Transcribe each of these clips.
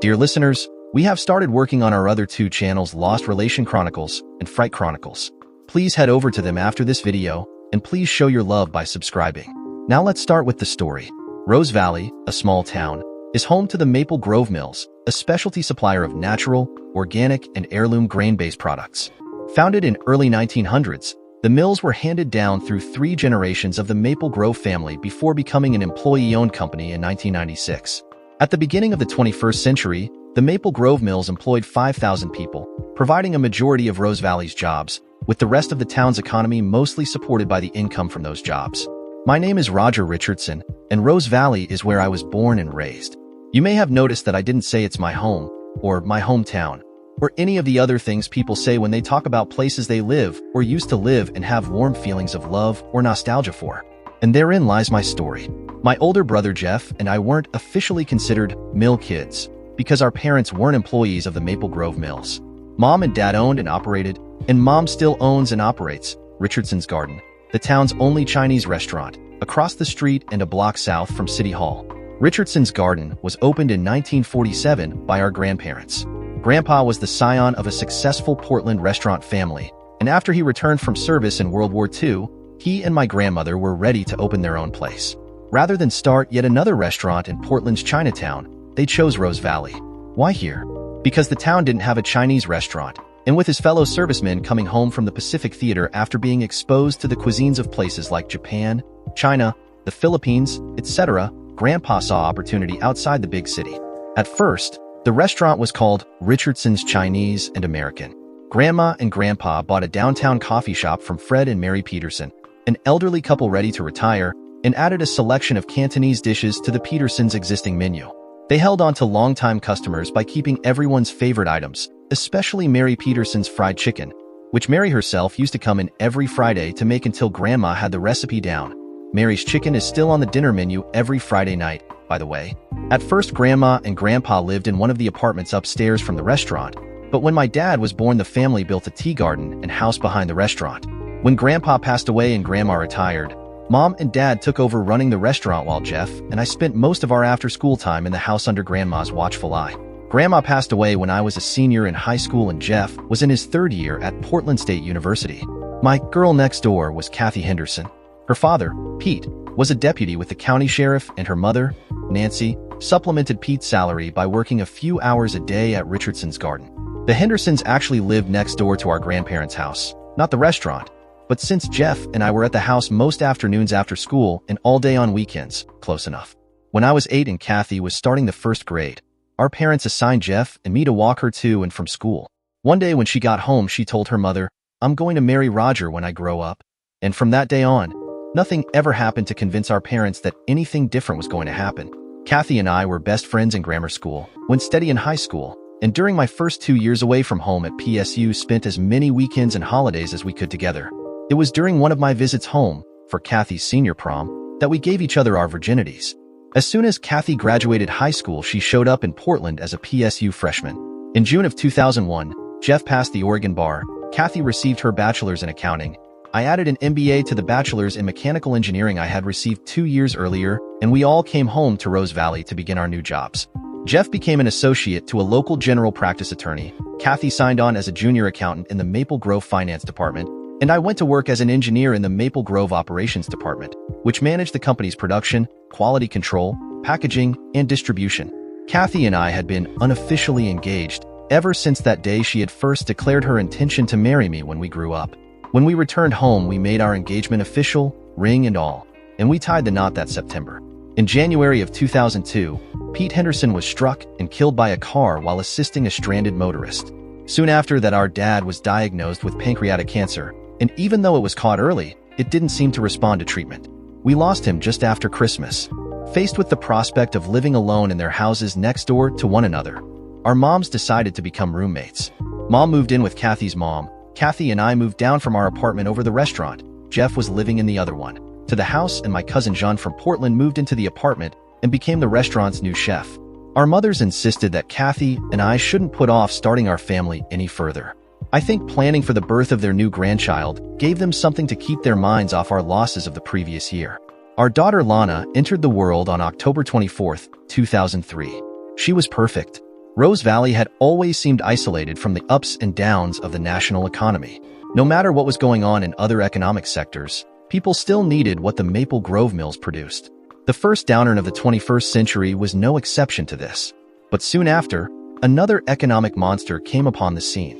Dear listeners, we have started working on our other two channels, Lost Relation Chronicles and Fright Chronicles. Please head over to them after this video, and please show your love by subscribing. Now let's start with the story. Rose Valley, a small town, is home to the Maple Grove Mills, a specialty supplier of natural, organic, and heirloom grain-based products. Founded in early 1900s, the mills were handed down through 3 generations of the Maple Grove family before becoming an employee-owned company in 1996. At the beginning of the 21st century, the Maple Grove Mills employed 5,000 people, providing a majority of Rose Valley's jobs, with the rest of the town's economy mostly supported by the income from those jobs. My name is Roger Richardson, and Rose Valley is where I was born and raised. You may have noticed that I didn't say it's my home, or my hometown, or any of the other things people say when they talk about places they live or used to live and have warm feelings of love or nostalgia for. And therein lies my story. My older brother Jeff and I weren't officially considered mill kids because our parents weren't employees of the Maple Grove Mills. Mom and Dad owned and operated, and Mom still owns and operates, Richardson's Garden, the town's only Chinese restaurant, across the street and a block south from City Hall. Richardson's Garden was opened in 1947 by our grandparents. Grandpa was the scion of a successful Portland restaurant family, and after he returned from service in World War II, he and my grandmother were ready to open their own place. Rather than start yet another restaurant in Portland's Chinatown, they chose Rose Valley. Why here? Because the town didn't have a Chinese restaurant, and with his fellow servicemen coming home from the Pacific Theater after being exposed to the cuisines of places like Japan, China, the Philippines, etc., Grandpa saw opportunity outside the big city. At first, the restaurant was called Richardson's Chinese and American. Grandma and Grandpa bought a downtown coffee shop from Fred and Mary Peterson, an elderly couple ready to retire, and added a selection of Cantonese dishes to the Petersons' existing menu. They held on to longtime customers by keeping everyone's favorite items, especially Mary Peterson's fried chicken, which Mary herself used to come in every Friday to make until Grandma had the recipe down. Mary's chicken is still on the dinner menu every Friday night, by the way. At first, Grandma and Grandpa lived in one of the apartments upstairs from the restaurant, but when my dad was born, the family built a tea garden and house behind the restaurant. When Grandpa passed away and Grandma retired, Mom and Dad took over running the restaurant while Jeff and I spent most of our after-school time in the house under Grandma's watchful eye. Grandma passed away when I was a senior in high school and Jeff was in his 3rd year at Portland State University. My girl next door was Kathy Henderson. Her father, Pete, was a deputy with the county sheriff, and her mother, Nancy, supplemented Pete's salary by working a few hours a day at Richardson's Garden. The Hendersons actually lived next door to our grandparents' house, not the restaurant. But since Jeff and I were at the house most afternoons after school and all day on weekends, close enough. When I was 8 and Kathy was starting the 1st grade, our parents assigned Jeff and me to walk her to and from school. One day when she got home, she told her mother, "I'm going to marry Roger when I grow up." And from that day on, nothing ever happened to convince our parents that anything different was going to happen. Kathy and I were best friends in grammar school, went steady in high school, and during my first 2 years away from home at PSU spent as many weekends and holidays as we could together. It was during one of my visits home, for Kathy's senior prom, that we gave each other our virginities. As soon as Kathy graduated high school, she showed up in Portland as a PSU freshman. In June of 2001, Jeff passed the Oregon bar, Kathy received her bachelor's in accounting. I added an MBA to the bachelor's in mechanical engineering I had received 2 years earlier, and we all came home to Rose Valley to begin our new jobs. Jeff became an associate to a local general practice attorney. Kathy signed on as a junior accountant in the Maple Grove Finance Department, and I went to work as an engineer in the Maple Grove Operations Department, which managed the company's production, quality control, packaging, and distribution. Kathy and I had been unofficially engaged ever since that day she had first declared her intention to marry me when we grew up. When we returned home, we made our engagement official, ring and all, and we tied the knot that September. In January of 2002, Pete Henderson was struck and killed by a car while assisting a stranded motorist. Soon after that, our dad was diagnosed with pancreatic cancer, and even though it was caught early, it didn't seem to respond to treatment. We lost him just after Christmas. Faced with the prospect of living alone in their houses next door to one another, our moms decided to become roommates. Mom moved in with Kathy's mom. Kathy and I moved down from our apartment over the restaurant. Jeff was living in the other one, to the house, and my cousin John from Portland moved into the apartment and became the restaurant's new chef. Our mothers insisted that Kathy and I shouldn't put off starting our family any further. I think planning for the birth of their new grandchild gave them something to keep their minds off our losses of the previous year. Our daughter Lana entered the world on October 24, 2003. She was perfect. Rose Valley had always seemed isolated from the ups and downs of the national economy. No matter what was going on in other economic sectors, people still needed what the Maple Grove mills produced. The first downturn of the 21st century was no exception to this. But soon after, another economic monster came upon the scene: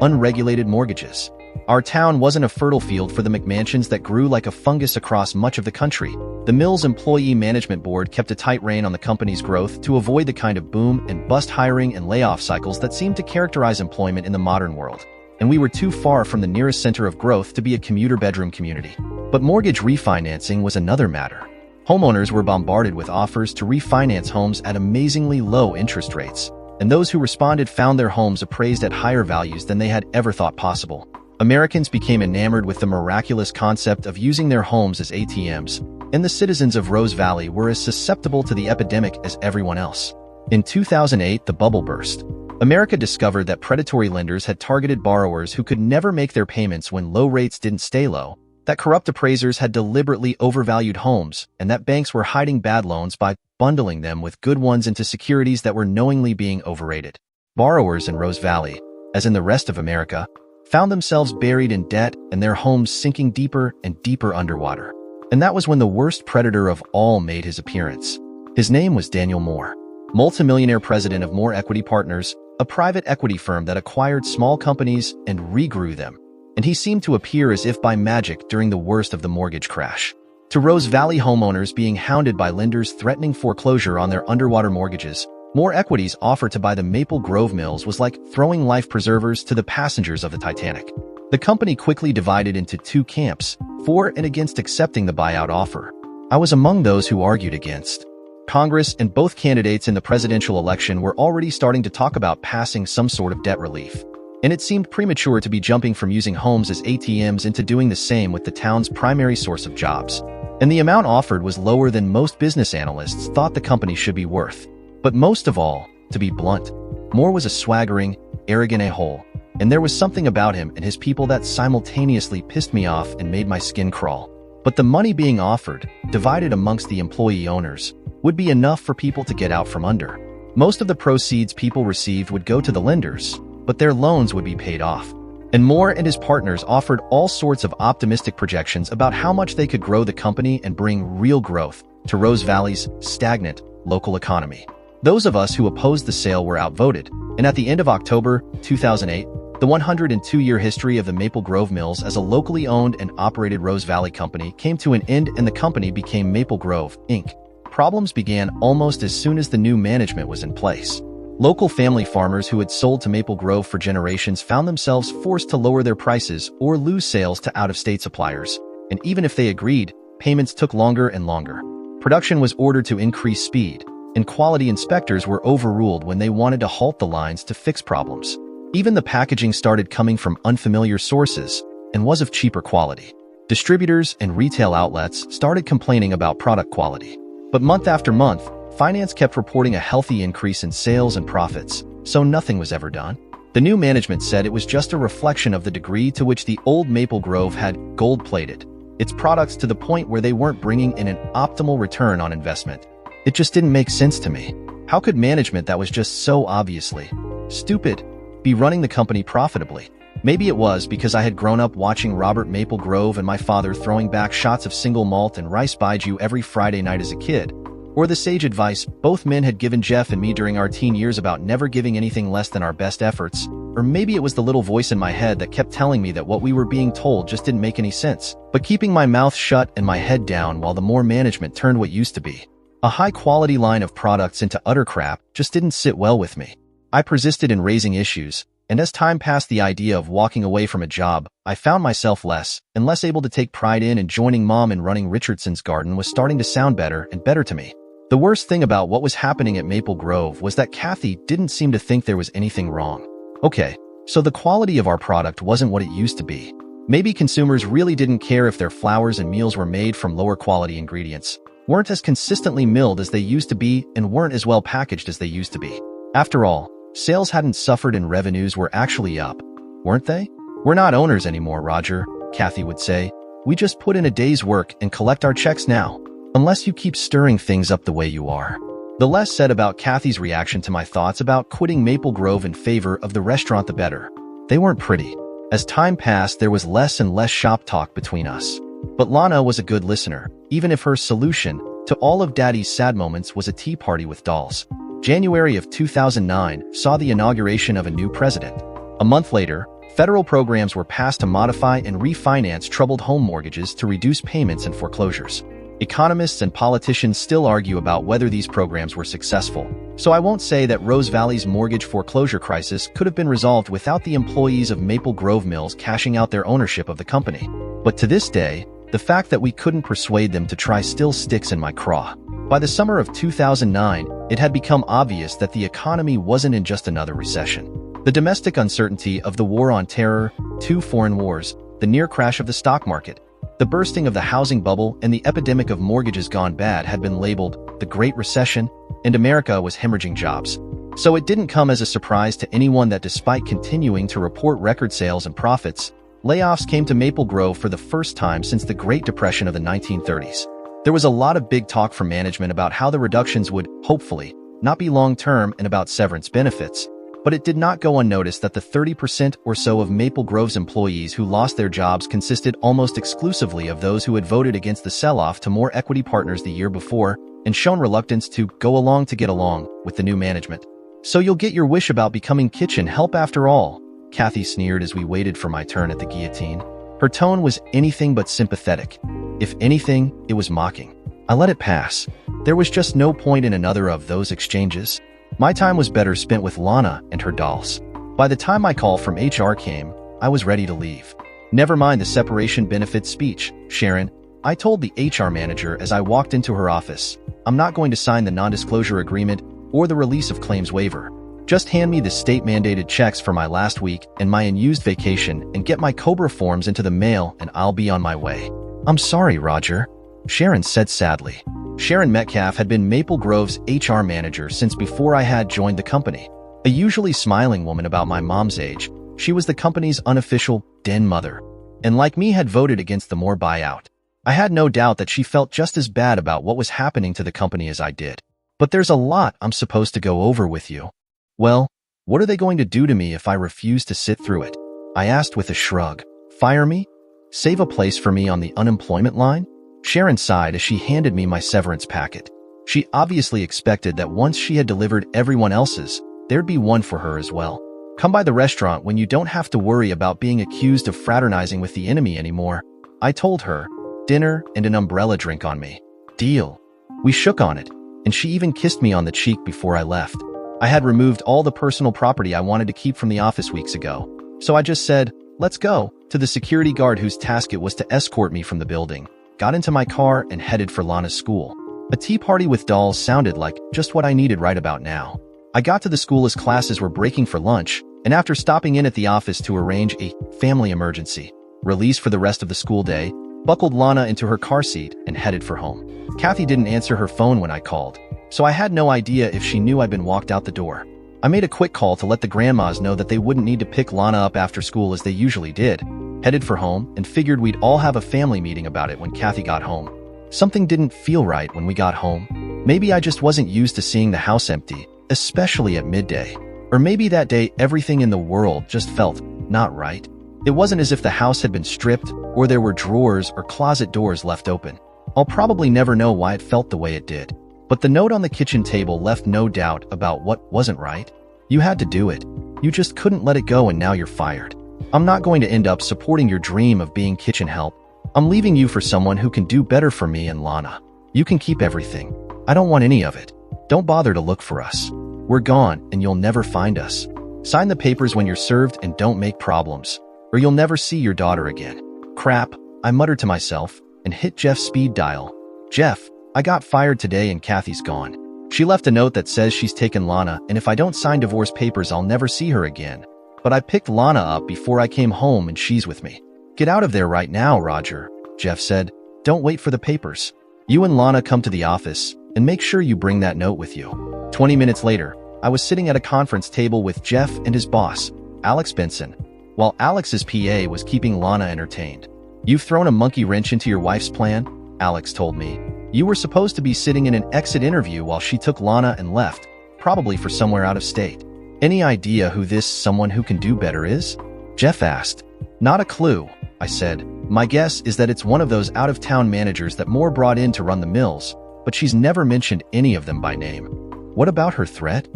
unregulated mortgages. Our town wasn't a fertile field for the McMansions that grew like a fungus across much of the country. The mill's employee management board kept a tight rein on the company's growth to avoid the kind of boom and bust hiring and layoff cycles that seem to characterize employment in the modern world. And we were too far from the nearest center of growth to be a commuter bedroom community. But mortgage refinancing was another matter. Homeowners were bombarded with offers to refinance homes at amazingly low interest rates, and those who responded found their homes appraised at higher values than they had ever thought possible. Americans became enamored with the miraculous concept of using their homes as ATMs, and the citizens of Rose Valley were as susceptible to the epidemic as everyone else. In 2008, the bubble burst. America discovered that predatory lenders had targeted borrowers who could never make their payments when low rates didn't stay low, that corrupt appraisers had deliberately overvalued homes, and that banks were hiding bad loans by bundling them with good ones into securities that were knowingly being overrated. Borrowers in Rose Valley, as in the rest of America, found themselves buried in debt and their homes sinking deeper and deeper underwater. And that was when the worst predator of all made his appearance. His name was Daniel Moore, multimillionaire president of Moore Equity Partners, a private equity firm that acquired small companies and regrew them. And he seemed to appear as if by magic during the worst of the mortgage crash. To Rose Valley homeowners being hounded by lenders threatening foreclosure on their underwater mortgages, Moore Equity's offer to buy the Maple Grove mills was like throwing life preservers to the passengers of the Titanic. The company quickly divided into two camps, for and against accepting the buyout offer. I was among those who argued against. Congress and both candidates in the presidential election were already starting to talk about passing some sort of debt relief. And it seemed premature to be jumping from using homes as ATMs into doing the same with the town's primary source of jobs. And the amount offered was lower than most business analysts thought the company should be worth. But most of all, to be blunt, Moore was a swaggering, arrogant a-hole, and there was something about him and his people that simultaneously pissed me off and made my skin crawl. But the money being offered, divided amongst the employee owners, would be enough for people to get out from under. Most of the proceeds people received would go to the lenders, but their loans would be paid off. And Moore and his partners offered all sorts of optimistic projections about how much they could grow the company and bring real growth to Rose Valley's stagnant local economy. Those of us who opposed the sale were outvoted, and at the end of October 2008, the 102-year history of the Maple Grove Mills as a locally owned and operated Rose Valley company came to an end and the company became Maple Grove, Inc. Problems began almost as soon as the new management was in place. Local family farmers who had sold to Maple Grove for generations found themselves forced to lower their prices or lose sales to out-of-state suppliers, and even if they agreed, payments took longer and longer. Production was ordered to increase speed, and quality inspectors were overruled when they wanted to halt the lines to fix problems. Even the packaging started coming from unfamiliar sources and was of cheaper quality. Distributors and retail outlets started complaining about product quality. But month after month, finance kept reporting a healthy increase in sales and profits, so nothing was ever done. The new management said it was just a reflection of the degree to which the old Maple Grove had gold-plated its products to the point where they weren't bringing in an optimal return on investment. It just didn't make sense to me. How could management that was just so obviously stupid be running the company profitably? Maybe it was because I had grown up watching Robert Maple Grove and my father throwing back shots of single malt and rice baijiu every Friday night as a kid, or the sage advice both men had given Jeff and me during our teen years about never giving anything less than our best efforts, or maybe it was the little voice in my head that kept telling me that what we were being told just didn't make any sense, but keeping my mouth shut and my head down while the more management turned what used to be a high-quality line of products into utter crap just didn't sit well with me. I persisted in raising issues, and as time passed, the idea of walking away from a job I found myself less and less able to take pride in, and joining Mom in running Richardson's Garden was starting to sound better and better to me. The worst thing about what was happening at Maple Grove was that Kathy didn't seem to think there was anything wrong. Okay, so the quality of our product wasn't what it used to be. Maybe consumers really didn't care if their flours and meals were made from lower quality ingredients, weren't as consistently milled as they used to be, and weren't as well packaged as they used to be. After all, sales hadn't suffered and revenues were actually up, weren't they? "We're not owners anymore, Roger," Kathy would say. "We just put in a day's work and collect our checks now, unless you keep stirring things up the way you are." The less said about Kathy's reaction to my thoughts about quitting Maple Grove in favor of the restaurant, the better. They weren't pretty. As time passed, there was less and less shop talk between us. But Lana was a good listener, even if her solution to all of Daddy's sad moments was a tea party with dolls. January of 2009 saw the inauguration of a new president. A month later, federal programs were passed to modify and refinance troubled home mortgages to reduce payments and foreclosures. Economists and politicians still argue about whether these programs were successful, so I won't say that Rose Valley's mortgage foreclosure crisis could have been resolved without the employees of Maple Grove Mills cashing out their ownership of the company. But to this day, the fact that we couldn't persuade them to try still sticks in my craw. By the summer of 2009, it had become obvious that the economy wasn't in just another recession. The domestic uncertainty of the war on terror, 2 foreign wars, the near crash of the stock market, the bursting of the housing bubble, and the epidemic of mortgages gone bad had been labeled the Great Recession, and America was hemorrhaging jobs. So it didn't come as a surprise to anyone that despite continuing to report record sales and profits, layoffs came to Maple Grove for the first time since the Great Depression of the 1930s. There was a lot of big talk from management about how the reductions would, hopefully, not be long-term and about severance benefits. But it did not go unnoticed that the 30% or so of Maple Grove's employees who lost their jobs consisted almost exclusively of those who had voted against the sell-off to more equity partners the year before and shown reluctance to go along to get along with the new management. So you'll get your wish about becoming kitchen help after all, Kathy sneered as we waited for my turn at the guillotine. Her tone was anything but sympathetic. If anything, it was mocking. I let it pass. There was just no point in another of those exchanges. My time was better spent with Lana and her dolls. By the time my call from HR came, I was ready to leave. Never mind the separation benefits speech, Sharon, I told the HR manager as I walked into her office. I'm not going to sign the non-disclosure agreement or the release of claims waiver. Just hand me the state-mandated checks for my last week and my unused vacation and get my COBRA forms into the mail and I'll be on my way. I'm sorry, Roger, Sharon said sadly. Sharon Metcalf had been Maple Grove's HR manager since before I had joined the company. A usually smiling woman about my mom's age, she was the company's unofficial den mother, and like me had voted against the Moore buyout. I had no doubt that she felt just as bad about what was happening to the company as I did. But there's a lot I'm supposed to go over with you. Well, what are they going to do to me if I refuse to sit through it? I asked with a shrug. Fire me? Save a place for me on the unemployment line? Sharon sighed as she handed me my severance packet. She obviously expected that once she had delivered everyone else's, there'd be one for her as well. Come by the restaurant when you don't have to worry about being accused of fraternizing with the enemy anymore, I told her. Dinner and an umbrella drink on me. Deal. We shook on it, and she even kissed me on the cheek before I left. I had removed all the personal property I wanted to keep from the office weeks ago, so I just said, let's go, to the security guard whose task it was to escort me from the building. Got into my car and headed for Lana's school. A tea party with dolls sounded like just what I needed right about now. I got to the school as classes were breaking for lunch, and after stopping in at the office to arrange a family emergency release for the rest of the school day, buckled Lana into her car seat and headed for home. Kathy didn't answer her phone when I called, so I had no idea if she knew I'd been walked out the door. I made a quick call to let the grandmas know that they wouldn't need to pick Lana up after school as they usually did, headed for home, and figured we'd all have a family meeting about it when Kathy got home. Something didn't feel right when we got home. Maybe I just wasn't used to seeing the house empty, especially at midday. Or maybe that day everything in the world just felt not right. It wasn't as if the house had been stripped, or there were drawers or closet doors left open. I'll probably never know why it felt the way it did. But the note on the kitchen table left no doubt about what wasn't right. You had to do it. You just couldn't let it go and now you're fired. I'm not going to end up supporting your dream of being kitchen help. I'm leaving you for someone who can do better for me and Lana. You can keep everything. I don't want any of it. Don't bother to look for us. We're gone and you'll never find us. Sign the papers when you're served and don't make problems, or you'll never see your daughter again. Crap, I muttered to myself and hit Jeff's speed dial. Jeff, I got fired today and Kathy's gone. She left a note that says she's taken Lana and if I don't sign divorce papers I'll never see her again. But I picked Lana up before I came home and she's with me. Get out of there right now, Roger, Jeff said. Don't wait for the papers. You and Lana come to the office and make sure you bring that note with you. 20 minutes later, I was sitting at a conference table with Jeff and his boss, Alex Benson, while Alex's PA was keeping Lana entertained. You've thrown a monkey wrench into your wife's plan, Alex told me. You were supposed to be sitting in an exit interview while she took Lana and left, probably for somewhere out of state. Any idea who this someone who can do better is? Jeff asked. Not a clue, I said. My guess is that it's one of those out-of-town managers that Moore brought in to run the mills, but she's never mentioned any of them by name. What about her threat?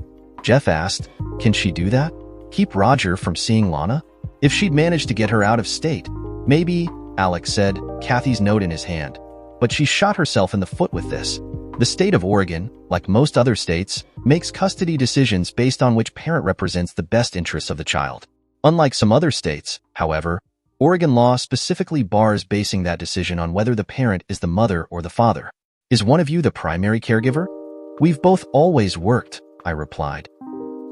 Jeff asked. Can she do that? Keep Roger from seeing Lana? If she'd managed to get her out of state, maybe, Alex said, Kathy's note in his hand. But she shot herself in the foot with this. The state of Oregon, like most other states, makes custody decisions based on which parent represents the best interests of the child. Unlike some other states, however, Oregon law specifically bars basing that decision on whether the parent is the mother or the father. Is one of you the primary caregiver? We've both always worked, I replied.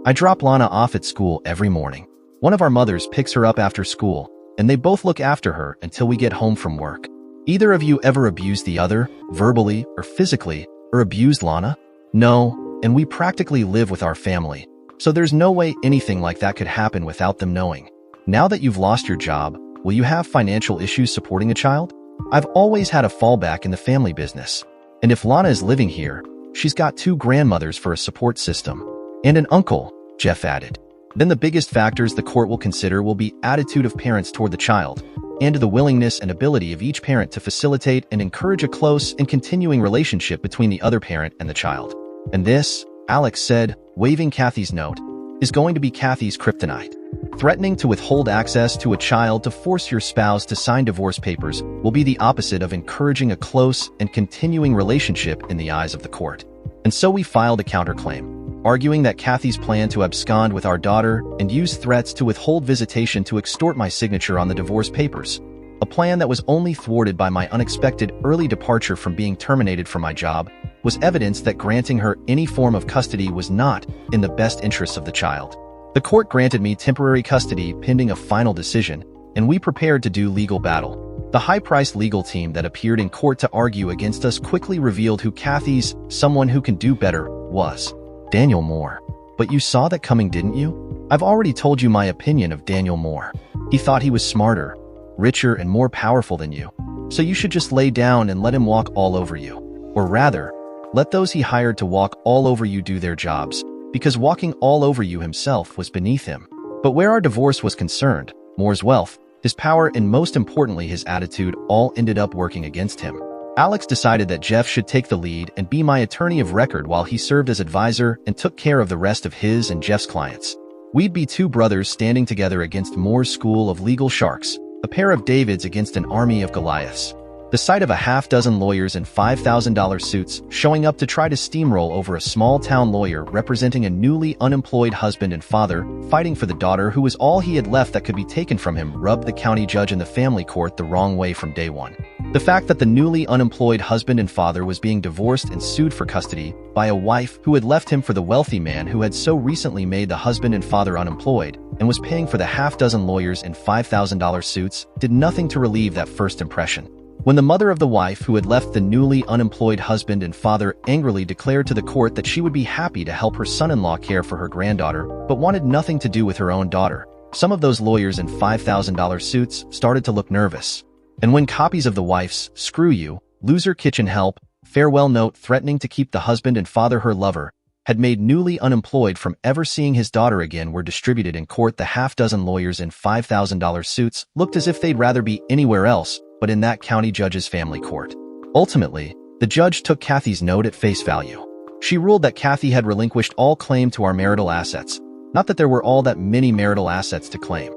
I drop Lana off at school every morning. One of our mothers picks her up after school, and they both look after her until we get home from work. Either of you ever abused the other, verbally or physically, or abused Lana? No, and we practically live with our family, so there's no way anything like that could happen without them knowing. Now that you've lost your job, will you have financial issues supporting a child? I've always had a fallback in the family business. And if Lana is living here, she's got 2 grandmothers for a support system. And an uncle, Jeff added. Then the biggest factors the court will consider will be attitude of parents toward the child, and the willingness and ability of each parent to facilitate and encourage a close and continuing relationship between the other parent and the child. And this, Alex said, waving Kathy's note, is going to be Kathy's kryptonite. Threatening to withhold access to a child to force your spouse to sign divorce papers will be the opposite of encouraging a close and continuing relationship in the eyes of the court. And so we filed a counterclaim, arguing that Kathy's plan to abscond with our daughter and use threats to withhold visitation to extort my signature on the divorce papers, a plan that was only thwarted by my unexpected early departure from being terminated from my job, was evidence that granting her any form of custody was not in the best interests of the child. The court granted me temporary custody pending a final decision, and we prepared to do legal battle. The high-priced legal team that appeared in court to argue against us quickly revealed who Kathy's someone who can do better was. Daniel Moore. But you saw that coming, didn't you? I've already told you my opinion of Daniel Moore. He thought he was smarter, richer, and more powerful than you. So you should just lay down and let him walk all over you. Or rather, let those he hired to walk all over you do their jobs, because walking all over you himself was beneath him. But where our divorce was concerned, Moore's wealth, his power, and most importantly his attitude all ended up working against him. Alex decided that Jeff should take the lead and be my attorney of record while he served as advisor and took care of the rest of his and Jeff's clients. We'd be 2 brothers standing together against Moore's school of legal sharks, a pair of Davids against an army of Goliaths. The sight of a half-dozen lawyers in $5,000 suits showing up to try to steamroll over a small-town lawyer representing a newly unemployed husband and father fighting for the daughter who was all he had left that could be taken from him rubbed the county judge in the family court the wrong way from day one. The fact that the newly unemployed husband and father was being divorced and sued for custody by a wife who had left him for the wealthy man who had so recently made the husband and father unemployed and was paying for the half-dozen lawyers in $5,000 suits did nothing to relieve that first impression. When the mother of the wife who had left the newly unemployed husband and father angrily declared to the court that she would be happy to help her son-in-law care for her granddaughter, but wanted nothing to do with her own daughter, some of those lawyers in $5,000 suits started to look nervous. And when copies of the wife's "Screw You, Loser Kitchen Help" farewell note threatening to keep the husband and father her lover had made newly unemployed from ever seeing his daughter again were distributed in court, the half-dozen lawyers in $5,000 suits looked as if they'd rather be anywhere else but in that county judge's family court. Ultimately, the judge took Kathy's note at face value. She ruled that Kathy had relinquished all claim to our marital assets, not that there were all that many marital assets to claim.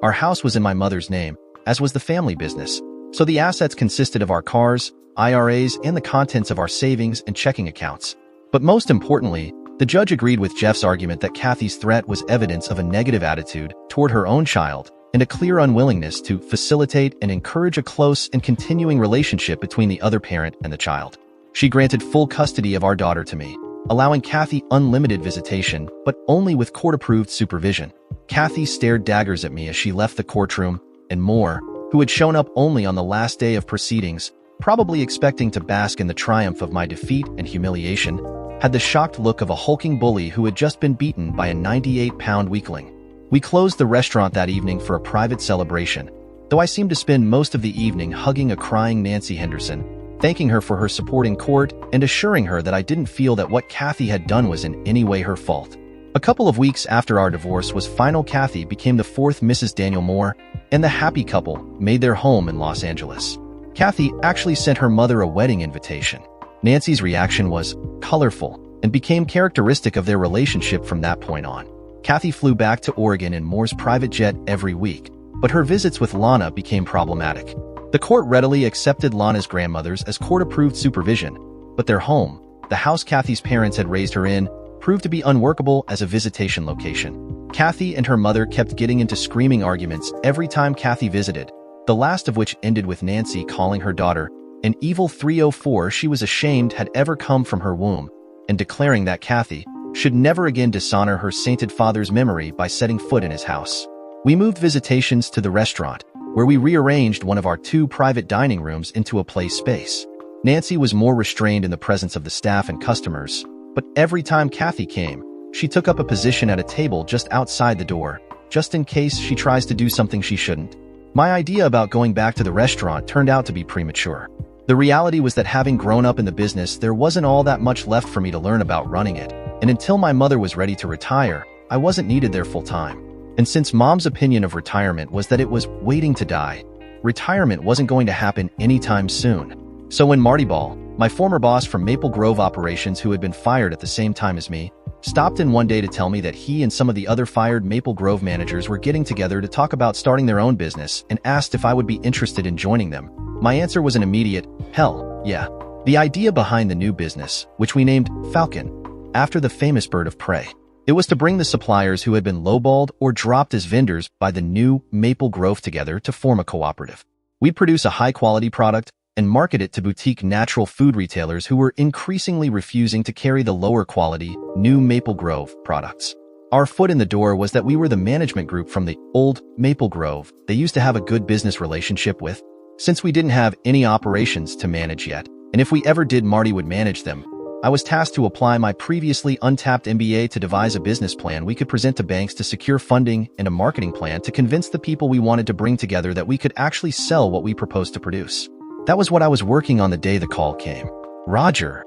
Our house was in my mother's name, as was the family business, so the assets consisted of our cars, IRAs, and the contents of our savings and checking accounts. But most importantly, the judge agreed with Jeff's argument that Kathy's threat was evidence of a negative attitude toward her own child and a clear unwillingness to facilitate and encourage a close and continuing relationship between the other parent and the child. She granted full custody of our daughter to me, allowing Kathy unlimited visitation, but only with court-approved supervision. Kathy stared daggers at me as she left the courtroom, and Moore, who had shown up only on the last day of proceedings, probably expecting to bask in the triumph of my defeat and humiliation, had the shocked look of a hulking bully who had just been beaten by a 98-pound weakling. We closed the restaurant that evening for a private celebration, though I seemed to spend most of the evening hugging a crying Nancy Henderson, thanking her for her support in court and assuring her that I didn't feel that what Kathy had done was in any way her fault. A couple of weeks after our divorce was final, Kathy became the fourth Mrs. Daniel Moore, and the happy couple made their home in Los Angeles. Kathy actually sent her mother a wedding invitation. Nancy's reaction was colorful and became characteristic of their relationship from that point on. Kathy flew back to Oregon in Moore's private jet every week, but her visits with Lana became problematic. The court readily accepted Lana's grandmothers as court-approved supervision, but their home, the house Kathy's parents had raised her in, proved to be unworkable as a visitation location. Kathy and her mother kept getting into screaming arguments every time Kathy visited, the last of which ended with Nancy calling her daughter an evil 304 she was ashamed had ever come from her womb, and declaring that Kathy should never again dishonor her sainted father's memory by setting foot in his house. We moved visitations to the restaurant, where we rearranged one of our 2 private dining rooms into a play space. Nancy was more restrained in the presence of the staff and customers, but every time Kathy came, she took up a position at a table just outside the door, just in case she tries to do something she shouldn't. My idea about going back to the restaurant turned out to be premature. The reality was that having grown up in the business, there wasn't all that much left for me to learn about running it, and until my mother was ready to retire, I wasn't needed there full-time. And since Mom's opinion of retirement was that it was waiting to die, retirement wasn't going to happen anytime soon. So when Marty Ball, my former boss from Maple Grove operations who had been fired at the same time as me, stopped in one day to tell me that he and some of the other fired Maple Grove managers were getting together to talk about starting their own business and asked if I would be interested in joining them, my answer was an immediate, hell, yeah. The idea behind the new business, which we named Falcon, after the famous bird of prey. It was to bring the suppliers who had been lowballed or dropped as vendors by the new Maple Grove together to form a cooperative. We'd produce a high-quality product and market it to boutique natural food retailers who were increasingly refusing to carry the lower-quality, new Maple Grove products. Our foot in the door was that we were the management group from the old Maple Grove they used to have a good business relationship with. Since we didn't have any operations to manage yet, and if we ever did, Marty would manage them, I was tasked to apply my previously untapped MBA to devise a business plan we could present to banks to secure funding and a marketing plan to convince the people we wanted to bring together that we could actually sell what we proposed to produce. That was what I was working on the day the call came. Roger.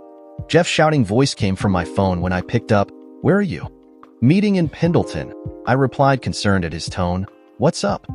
Jeff's shouting voice came from my phone when I picked up. Where are you? Meeting in Pendleton. I replied, concerned at his tone. What's up?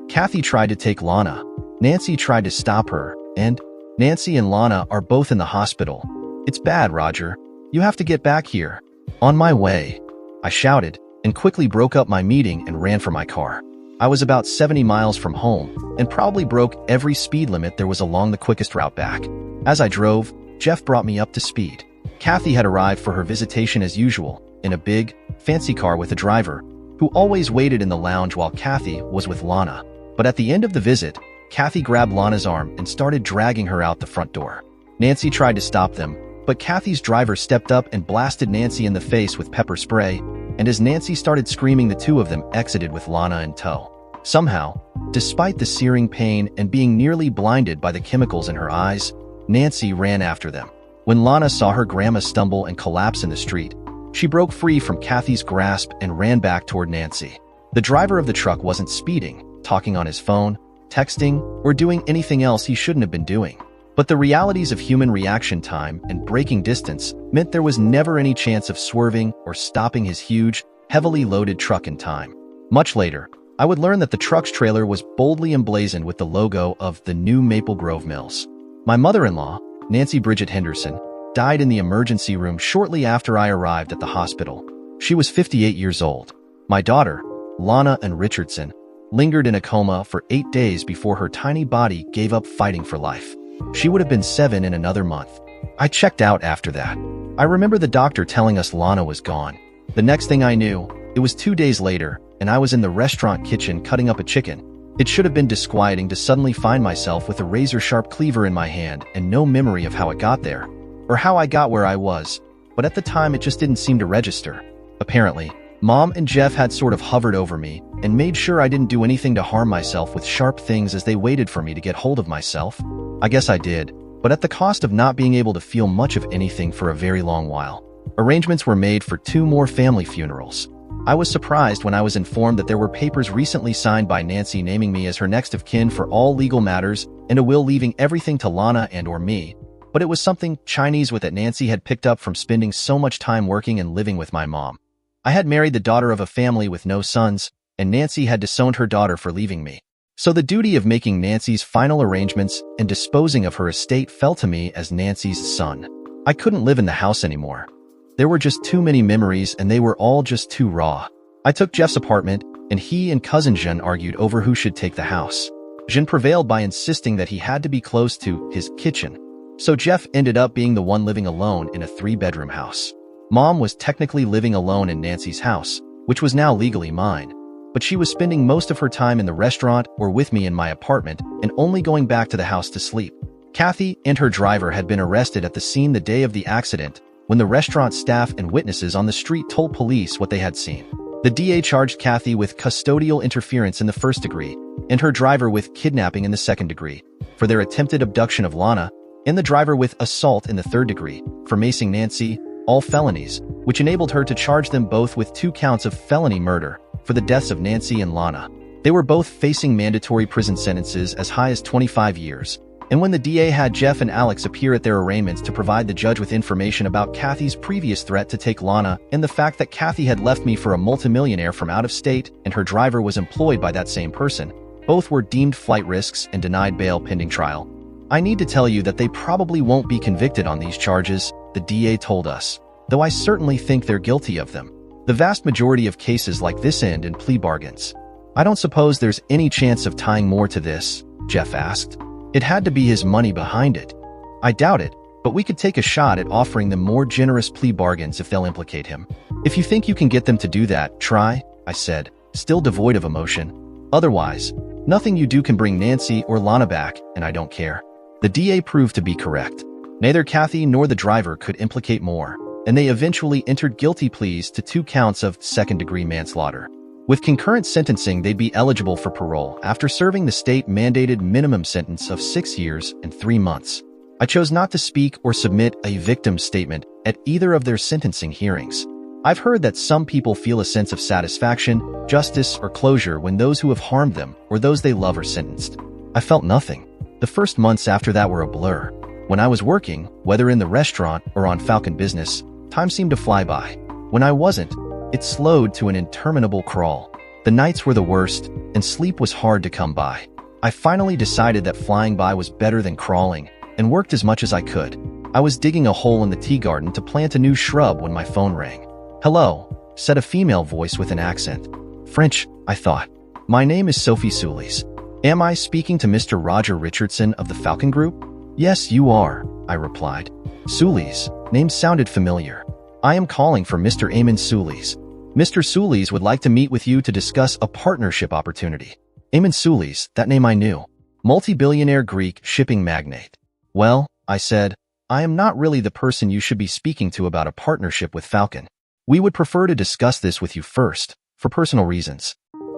Kathy tried to take Lana. Nancy tried to stop her, and Nancy and Lana are both in the hospital. It's bad, Roger. You have to get back here. On my way. I shouted, and quickly broke up my meeting and ran for my car. I was about 70 miles from home, and probably broke every speed limit there was along the quickest route back. As I drove, Jeff brought me up to speed. Kathy had arrived for her visitation as usual, in a big, fancy car with a driver, who always waited in the lounge while Kathy was with Lana. But at the end of the visit, Kathy grabbed Lana's arm and started dragging her out the front door. Nancy tried to stop them, but Kathy's driver stepped up and blasted Nancy in the face with pepper spray, and as Nancy started screaming, the two of them exited with Lana in tow. Somehow, despite the searing pain and being nearly blinded by the chemicals in her eyes, Nancy ran after them. When Lana saw her grandma stumble and collapse in the street, she broke free from Kathy's grasp and ran back toward Nancy. The driver of the truck wasn't speeding, talking on his phone, texting, or doing anything else he shouldn't have been doing. But the realities of human reaction time and braking distance meant there was never any chance of swerving or stopping his huge, heavily loaded truck in time. Much later, I would learn that the truck's trailer was boldly emblazoned with the logo of the new Maple Grove Mills. My mother-in-law, Nancy Bridget Henderson, died in the emergency room shortly after I arrived at the hospital. She was 58 years old. My daughter, Lana Ann Richardson, lingered in a coma for 8 days before her tiny body gave up fighting for life. She would have been 7 in another month. I checked out after that. I remember the doctor telling us Lana was gone. The next thing I knew, it was 2 days later, and I was in the restaurant kitchen cutting up a chicken. It should have been disquieting to suddenly find myself with a razor-sharp cleaver in my hand and no memory of how it got there, or how I got where I was, but at the time it just didn't seem to register. Apparently, Mom and Jeff had sort of hovered over me and made sure I didn't do anything to harm myself with sharp things as they waited for me to get hold of myself. I guess I did, but at the cost of not being able to feel much of anything for a very long while. Arrangements were made for 2 more family funerals. I was surprised when I was informed that there were papers recently signed by Nancy naming me as her next of kin for all legal matters and a will leaving everything to Lana and/or me, but it was something Chinese with that Nancy had picked up from spending so much time working and living with my mom. I had married the daughter of a family with no sons, and Nancy had disowned her daughter for leaving me. So the duty of making Nancy's final arrangements and disposing of her estate fell to me as Nancy's son. I couldn't live in the house anymore. There were just too many memories, and they were all just too raw. I took Jeff's apartment, and he and cousin Jean argued over who should take the house. Jean prevailed by insisting that he had to be close to his kitchen. So Jeff ended up being the one living alone in a 3-bedroom house. Mom was technically living alone in Nancy's house, which was now legally mine, but she was spending most of her time in the restaurant or with me in my apartment and only going back to the house to sleep. Kathy and her driver had been arrested at the scene the day of the accident when the restaurant staff and witnesses on the street told police what they had seen. The DA charged Kathy with custodial interference in the 1st degree and her driver with kidnapping in the 2nd degree for their attempted abduction of Lana, and the driver with assault in the 3rd degree for macing Nancy, all felonies, which enabled her to charge them both with 2 counts of felony murder for the deaths of Nancy and Lana. They were both facing mandatory prison sentences as high as 25 years. And when the DA had Jeff and Alex appear at their arraignments to provide the judge with information about Kathy's previous threat to take Lana and the fact that Kathy had left me for a multimillionaire from out of state and her driver was employed by that same person, both were deemed flight risks and denied bail pending trial. I need to tell you that they probably won't be convicted on these charges, the DA told us, though I certainly think they're guilty of them. The vast majority of cases like this end in plea bargains. I don't suppose there's any chance of tying more to this, Jeff asked. It had to be his money behind it. I doubt it, but we could take a shot at offering them more generous plea bargains if they'll implicate him. If you think you can get them to do that, try, I said, still devoid of emotion. Otherwise, nothing you do can bring Nancy or Lana back, and I don't care. The DA proved to be correct. Neither Kathy nor the driver could implicate more, and they eventually entered guilty pleas to 2 counts of 2nd-degree manslaughter. With concurrent sentencing, they'd be eligible for parole after serving the state-mandated minimum sentence of 6 years and 3 months. I chose not to speak or submit a victim statement at either of their sentencing hearings. I've heard that some people feel a sense of satisfaction, justice, or closure when those who have harmed them or those they love are sentenced. I felt nothing. The first months after that were a blur. When I was working, whether in the restaurant or on Falcon Business, time seemed to fly by. When I wasn't, it slowed to an interminable crawl. The nights were the worst, and sleep was hard to come by. I finally decided that flying by was better than crawling, and worked as much as I could. I was digging a hole in the tea garden to plant a new shrub when my phone rang. "Hello," said a female voice with an accent. French, I thought. "My name is Sophie Solis. Am I speaking to Mr. Roger Richardson of the Falcon Group?" "Yes, you are," I replied. Solis, name sounded familiar. "I am calling for Mr. Eamon Solis. Mr. Solis would like to meet with you to discuss a partnership opportunity." Eamon Solis, that name I knew. Multi-billionaire Greek shipping magnate. "Well," I said, "I am not really the person you should be speaking to about a partnership with Falcon. We would prefer to discuss this with you first, for personal reasons."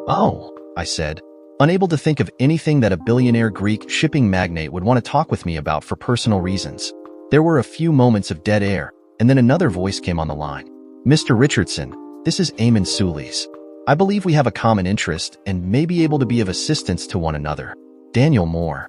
"Oh," I said, unable to think of anything that a billionaire Greek shipping magnate would want to talk with me about for personal reasons. There were a few moments of dead air, and then another voice came on the line. "Mr. Richardson, this is Eamon Solis. I believe we have a common interest and may be able to be of assistance to one another. Daniel Moore."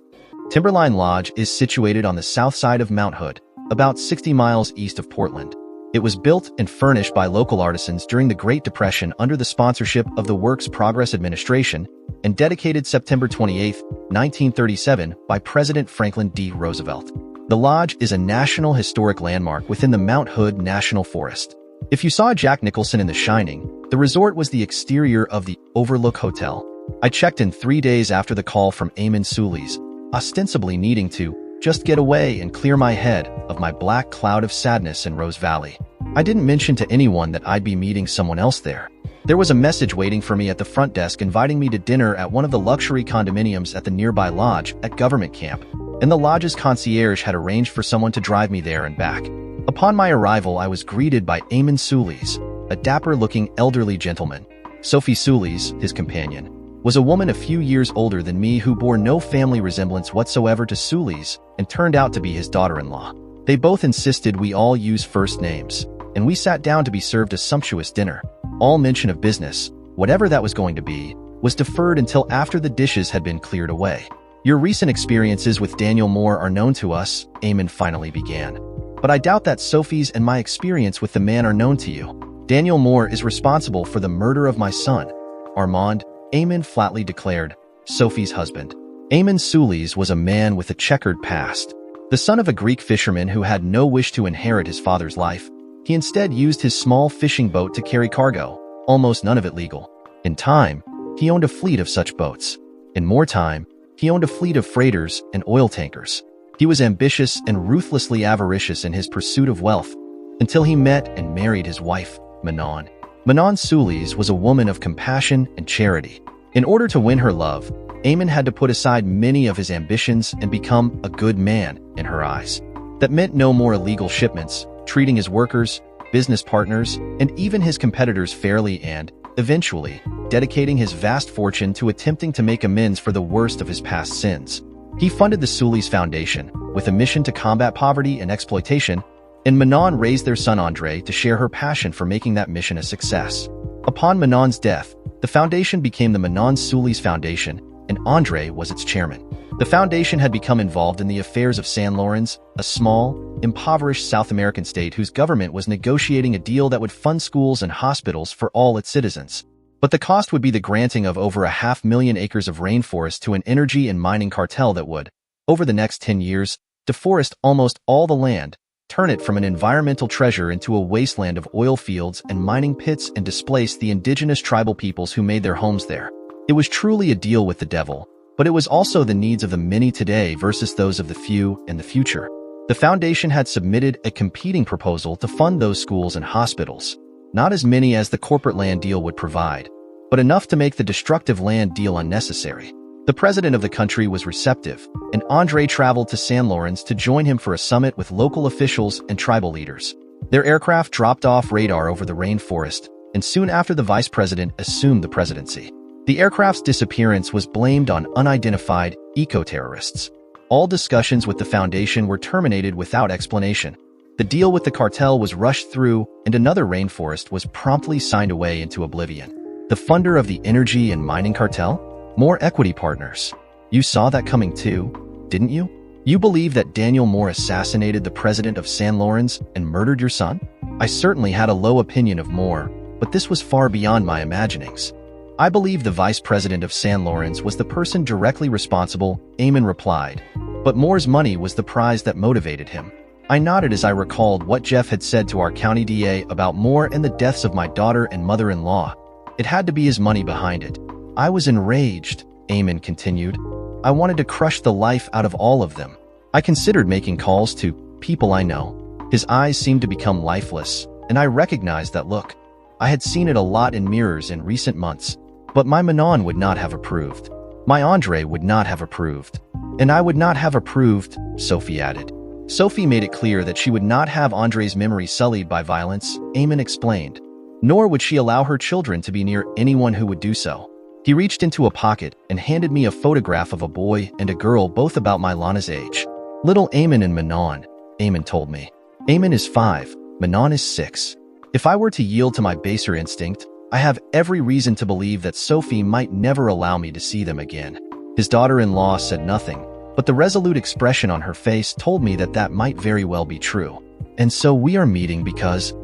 Timberline Lodge is situated on the south side of Mount Hood, about 60 miles east of Portland. It was built and furnished by local artisans during the Great Depression under the sponsorship of the Works Progress Administration and dedicated September 28, 1937 by President Franklin D. Roosevelt. The lodge is a National Historic Landmark within the Mount Hood National Forest. If you saw Jack Nicholson in The Shining, the resort was the exterior of the Overlook Hotel. I checked in 3 days after the call from Eamon Solis, ostensibly needing to just get away and clear my head of my black cloud of sadness in Rose Valley. I didn't mention to anyone that I'd be meeting someone else there. There was a message waiting for me at the front desk inviting me to dinner at one of the luxury condominiums at the nearby lodge at Government Camp, and the lodge's concierge had arranged for someone to drive me there and back. Upon my arrival, I was greeted by Eamon Solis, a dapper-looking elderly gentleman. Sophie Solis, his companion, was a woman a few years older than me who bore no family resemblance whatsoever to Solis and turned out to be his daughter-in-law. They both insisted we all use first names, and we sat down to be served a sumptuous dinner. All mention of business, whatever that was going to be, was deferred until after the dishes had been cleared away. Your recent experiences with Daniel Moore are known to us, Eamon finally began. But I doubt that Sophie's and my experience with the man are known to you. Daniel Moore is responsible for the murder of my son, Armand, Eamon flatly declared, Sophie's husband. Eamon Sulis was a man with a checkered past. The son of a Greek fisherman who had no wish to inherit his father's life, he instead used his small fishing boat to carry cargo, almost none of it legal. In time, he owned a fleet of such boats. In more time, he owned a fleet of freighters and oil tankers. He was ambitious and ruthlessly avaricious in his pursuit of wealth, until he met and married his wife, Manon. Manon Sulis was a woman of compassion and charity. In order to win her love, Eamon had to put aside many of his ambitions and become a good man in her eyes. That meant no more illegal shipments, treating his workers, business partners, and even his competitors fairly and, eventually, dedicating his vast fortune to attempting to make amends for the worst of his past sins. He funded the Sulis Foundation, with a mission to combat poverty and exploitation, and Manon raised their son Andre to share her passion for making that mission a success. Upon Manon's death, the foundation became the Manon Sulis Foundation, and Andre was its chairman. The foundation had become involved in the affairs of San Lorenzo, a small, impoverished South American state whose government was negotiating a deal that would fund schools and hospitals for all its citizens. But the cost would be the granting of over 500,000 acres of rainforest to an energy and mining cartel that would, over the next 10 years, deforest almost all the land, turn it from an environmental treasure into a wasteland of oil fields and mining pits and displace the indigenous tribal peoples who made their homes there. It was truly a deal with the devil, but it was also the needs of the many today versus those of the few in the future. The foundation had submitted a competing proposal to fund those schools and hospitals. Not as many as the corporate land deal would provide, but enough to make the destructive land deal unnecessary. The president of the country was receptive, and Andre traveled to San Lorenzo to join him for a summit with local officials and tribal leaders. Their aircraft dropped off radar over the rainforest, and soon after the vice president assumed the presidency. The aircraft's disappearance was blamed on unidentified eco-terrorists. All discussions with the foundation were terminated without explanation. The deal with the cartel was rushed through, and another rainforest was promptly signed away into oblivion. The funder of the energy and mining cartel? More equity partners. You saw that coming too, didn't you? You believe that Daniel Moore assassinated the president of San Lorenzo and murdered your son? I certainly had a low opinion of Moore, but this was far beyond my imaginings. I believe the vice president of San Lorenzo was the person directly responsible, Eamon replied. But Moore's money was the prize that motivated him. I nodded as I recalled what Jeff had said to our county DA about Moore and the deaths of my daughter and mother-in-law. It had to be his money behind it. I was enraged, Eamon continued. I wanted to crush the life out of all of them. I considered making calls to people I know. His eyes seemed to become lifeless, and I recognized that look. I had seen it a lot in mirrors in recent months, but my Manon would not have approved. My Andre would not have approved. And I would not have approved, Sophie added. Sophie made it clear that she would not have Andre's memory sullied by violence, Eamon explained. Nor would she allow her children to be near anyone who would do so. He reached into a pocket and handed me a photograph of a boy and a girl both about my Lana's age. Little Eamon and Manon, Eamon told me. Eamon is 5, Manon is 6. If I were to yield to my baser instinct, I have every reason to believe that Sophie might never allow me to see them again. His daughter-in-law said nothing, but the resolute expression on her face told me that that might very well be true. And so we are meeting because...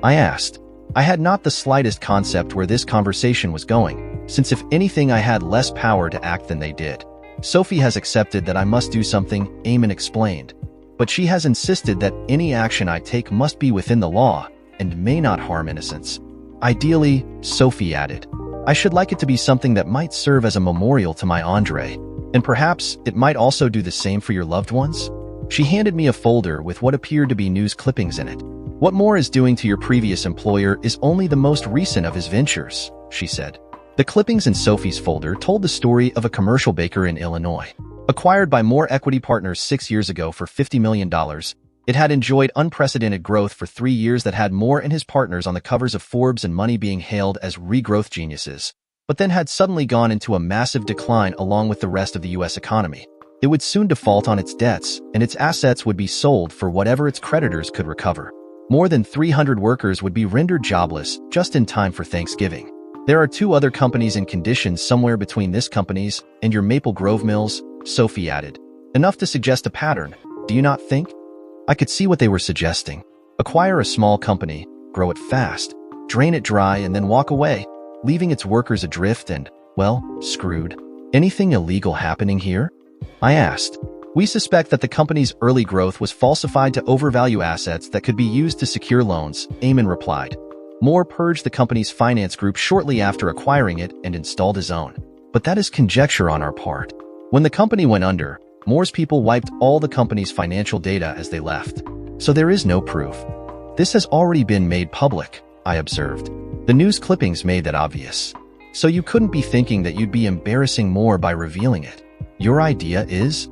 I asked. I had not the slightest concept where this conversation was going, since if anything I had less power to act than they did. Sophie has accepted that I must do something, Eamon explained. But she has insisted that any action I take must be within the law, and may not harm innocents. Ideally, Sophie added, I should like it to be something that might serve as a memorial to my Andre. And perhaps it might also do the same for your loved ones? She handed me a folder with what appeared to be news clippings in it. What Moore is doing to your previous employer is only the most recent of his ventures, she said. The clippings in Sophie's folder told the story of a commercial baker in Illinois. Acquired by Moore Equity Partners 6 years ago for $50 million, it had enjoyed unprecedented growth for 3 years that had Moore and his partners on the covers of Forbes and Money being hailed as regrowth geniuses, but then had suddenly gone into a massive decline along with the rest of the U.S. economy. It would soon default on its debts, and its assets would be sold for whatever its creditors could recover. More than 300 workers would be rendered jobless just in time for Thanksgiving. There are 2 other companies in conditions somewhere between this company's and your Maple Grove Mills, Sophie added. Enough to suggest a pattern, do you not think? I could see what they were suggesting. Acquire a small company, grow it fast, drain it dry, and then walk away, leaving its workers adrift and, well, screwed. Anything illegal happening here? I asked. We suspect that the company's early growth was falsified to overvalue assets that could be used to secure loans, Eamon replied. Moore purged the company's finance group shortly after acquiring it and installed his own. But that is conjecture on our part. When the company went under, Moore's people wiped all the company's financial data as they left. So there is no proof. This has already been made public, I observed. The news clippings made that obvious. So you couldn't be thinking that you'd be embarrassing Moore by revealing it. Your idea is?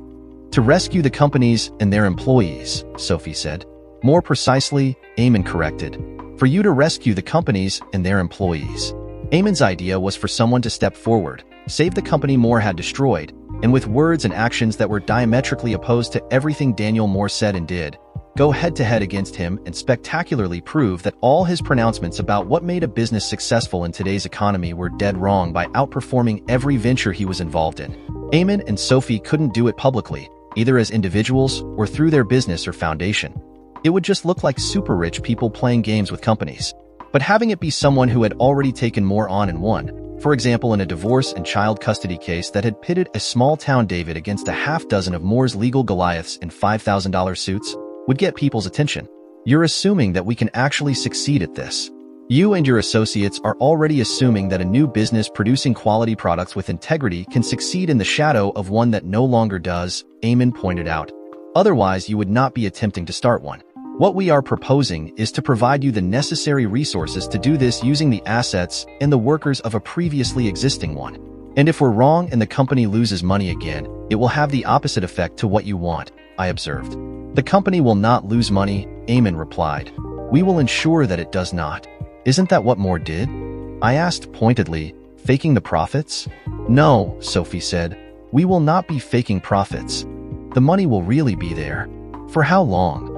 To rescue the companies and their employees, Sophie said. More precisely, Eamon corrected. For you to rescue the companies and their employees. Eamon's idea was for someone to step forward, save the company Moore had destroyed, and with words and actions that were diametrically opposed to everything Daniel Moore said and did, go head-to-head against him and spectacularly prove that all his pronouncements about what made a business successful in today's economy were dead wrong by outperforming every venture he was involved in. Eamon and Sophie couldn't do it publicly, either as individuals or through their business or foundation. It would just look like super rich people playing games with companies. But having it be someone who had already taken Moore on and won, for example in a divorce and child custody case that had pitted a small-town David against a half-dozen of Moore's legal Goliaths in $5,000 suits, would get people's attention. You're assuming that we can actually succeed at this. You and your associates are already assuming that a new business producing quality products with integrity can succeed in the shadow of one that no longer does, Eamon pointed out. Otherwise, you would not be attempting to start one. What we are proposing is to provide you the necessary resources to do this using the assets and the workers of a previously existing one. And if we're wrong and the company loses money again, it will have the opposite effect to what you want, I observed. The company will not lose money, Eamon replied. We will ensure that it does not. Isn't that what Moore did? I asked pointedly, faking the profits? No, Sophie said. We will not be faking profits. The money will really be there. For how long?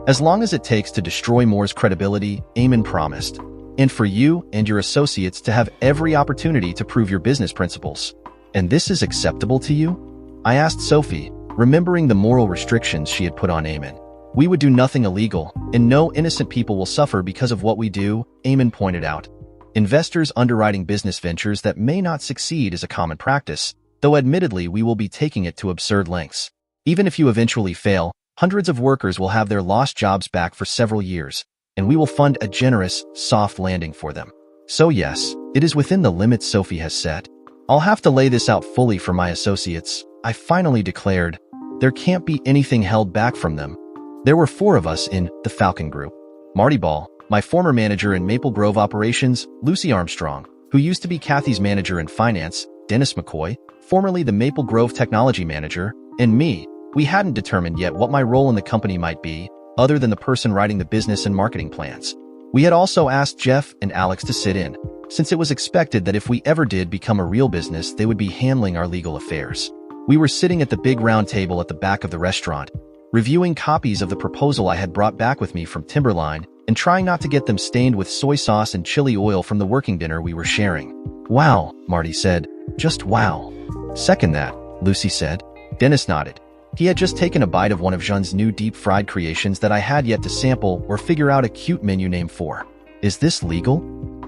As long as it takes to destroy Moore's credibility, Eamon promised. And for you and your associates to have every opportunity to prove your business principles. And this is acceptable to you? I asked Sophie, remembering the moral restrictions she had put on Eamon. We would do nothing illegal, and no innocent people will suffer because of what we do, Eamon pointed out. Investors underwriting business ventures that may not succeed is a common practice, though admittedly we will be taking it to absurd lengths. Even if you eventually fail, hundreds of workers will have their lost jobs back for several years, and we will fund a generous, soft landing for them. So yes, it is within the limits Sophie has set. I'll have to lay this out fully for my associates, I finally declared. There can't be anything held back from them. There were 4 of us in the Falcon Group. Marty Ball, my former manager in Maple Grove operations, Lucy Armstrong, who used to be Kathy's manager in finance, Dennis McCoy, formerly the Maple Grove technology manager, and me. We hadn't determined yet what my role in the company might be, other than the person writing the business and marketing plans. We had also asked Jeff and Alex to sit in, since it was expected that if we ever did become a real business, they would be handling our legal affairs. We were sitting at the big round table at the back of the restaurant, reviewing copies of the proposal I had brought back with me from Timberline and trying not to get them stained with soy sauce and chili oil from the working dinner we were sharing. Wow, Marty said. Just wow. Second that, Lucy said. Dennis nodded. He had just taken a bite of one of Jean's new deep-fried creations that I had yet to sample or figure out a cute menu name for. Is this legal?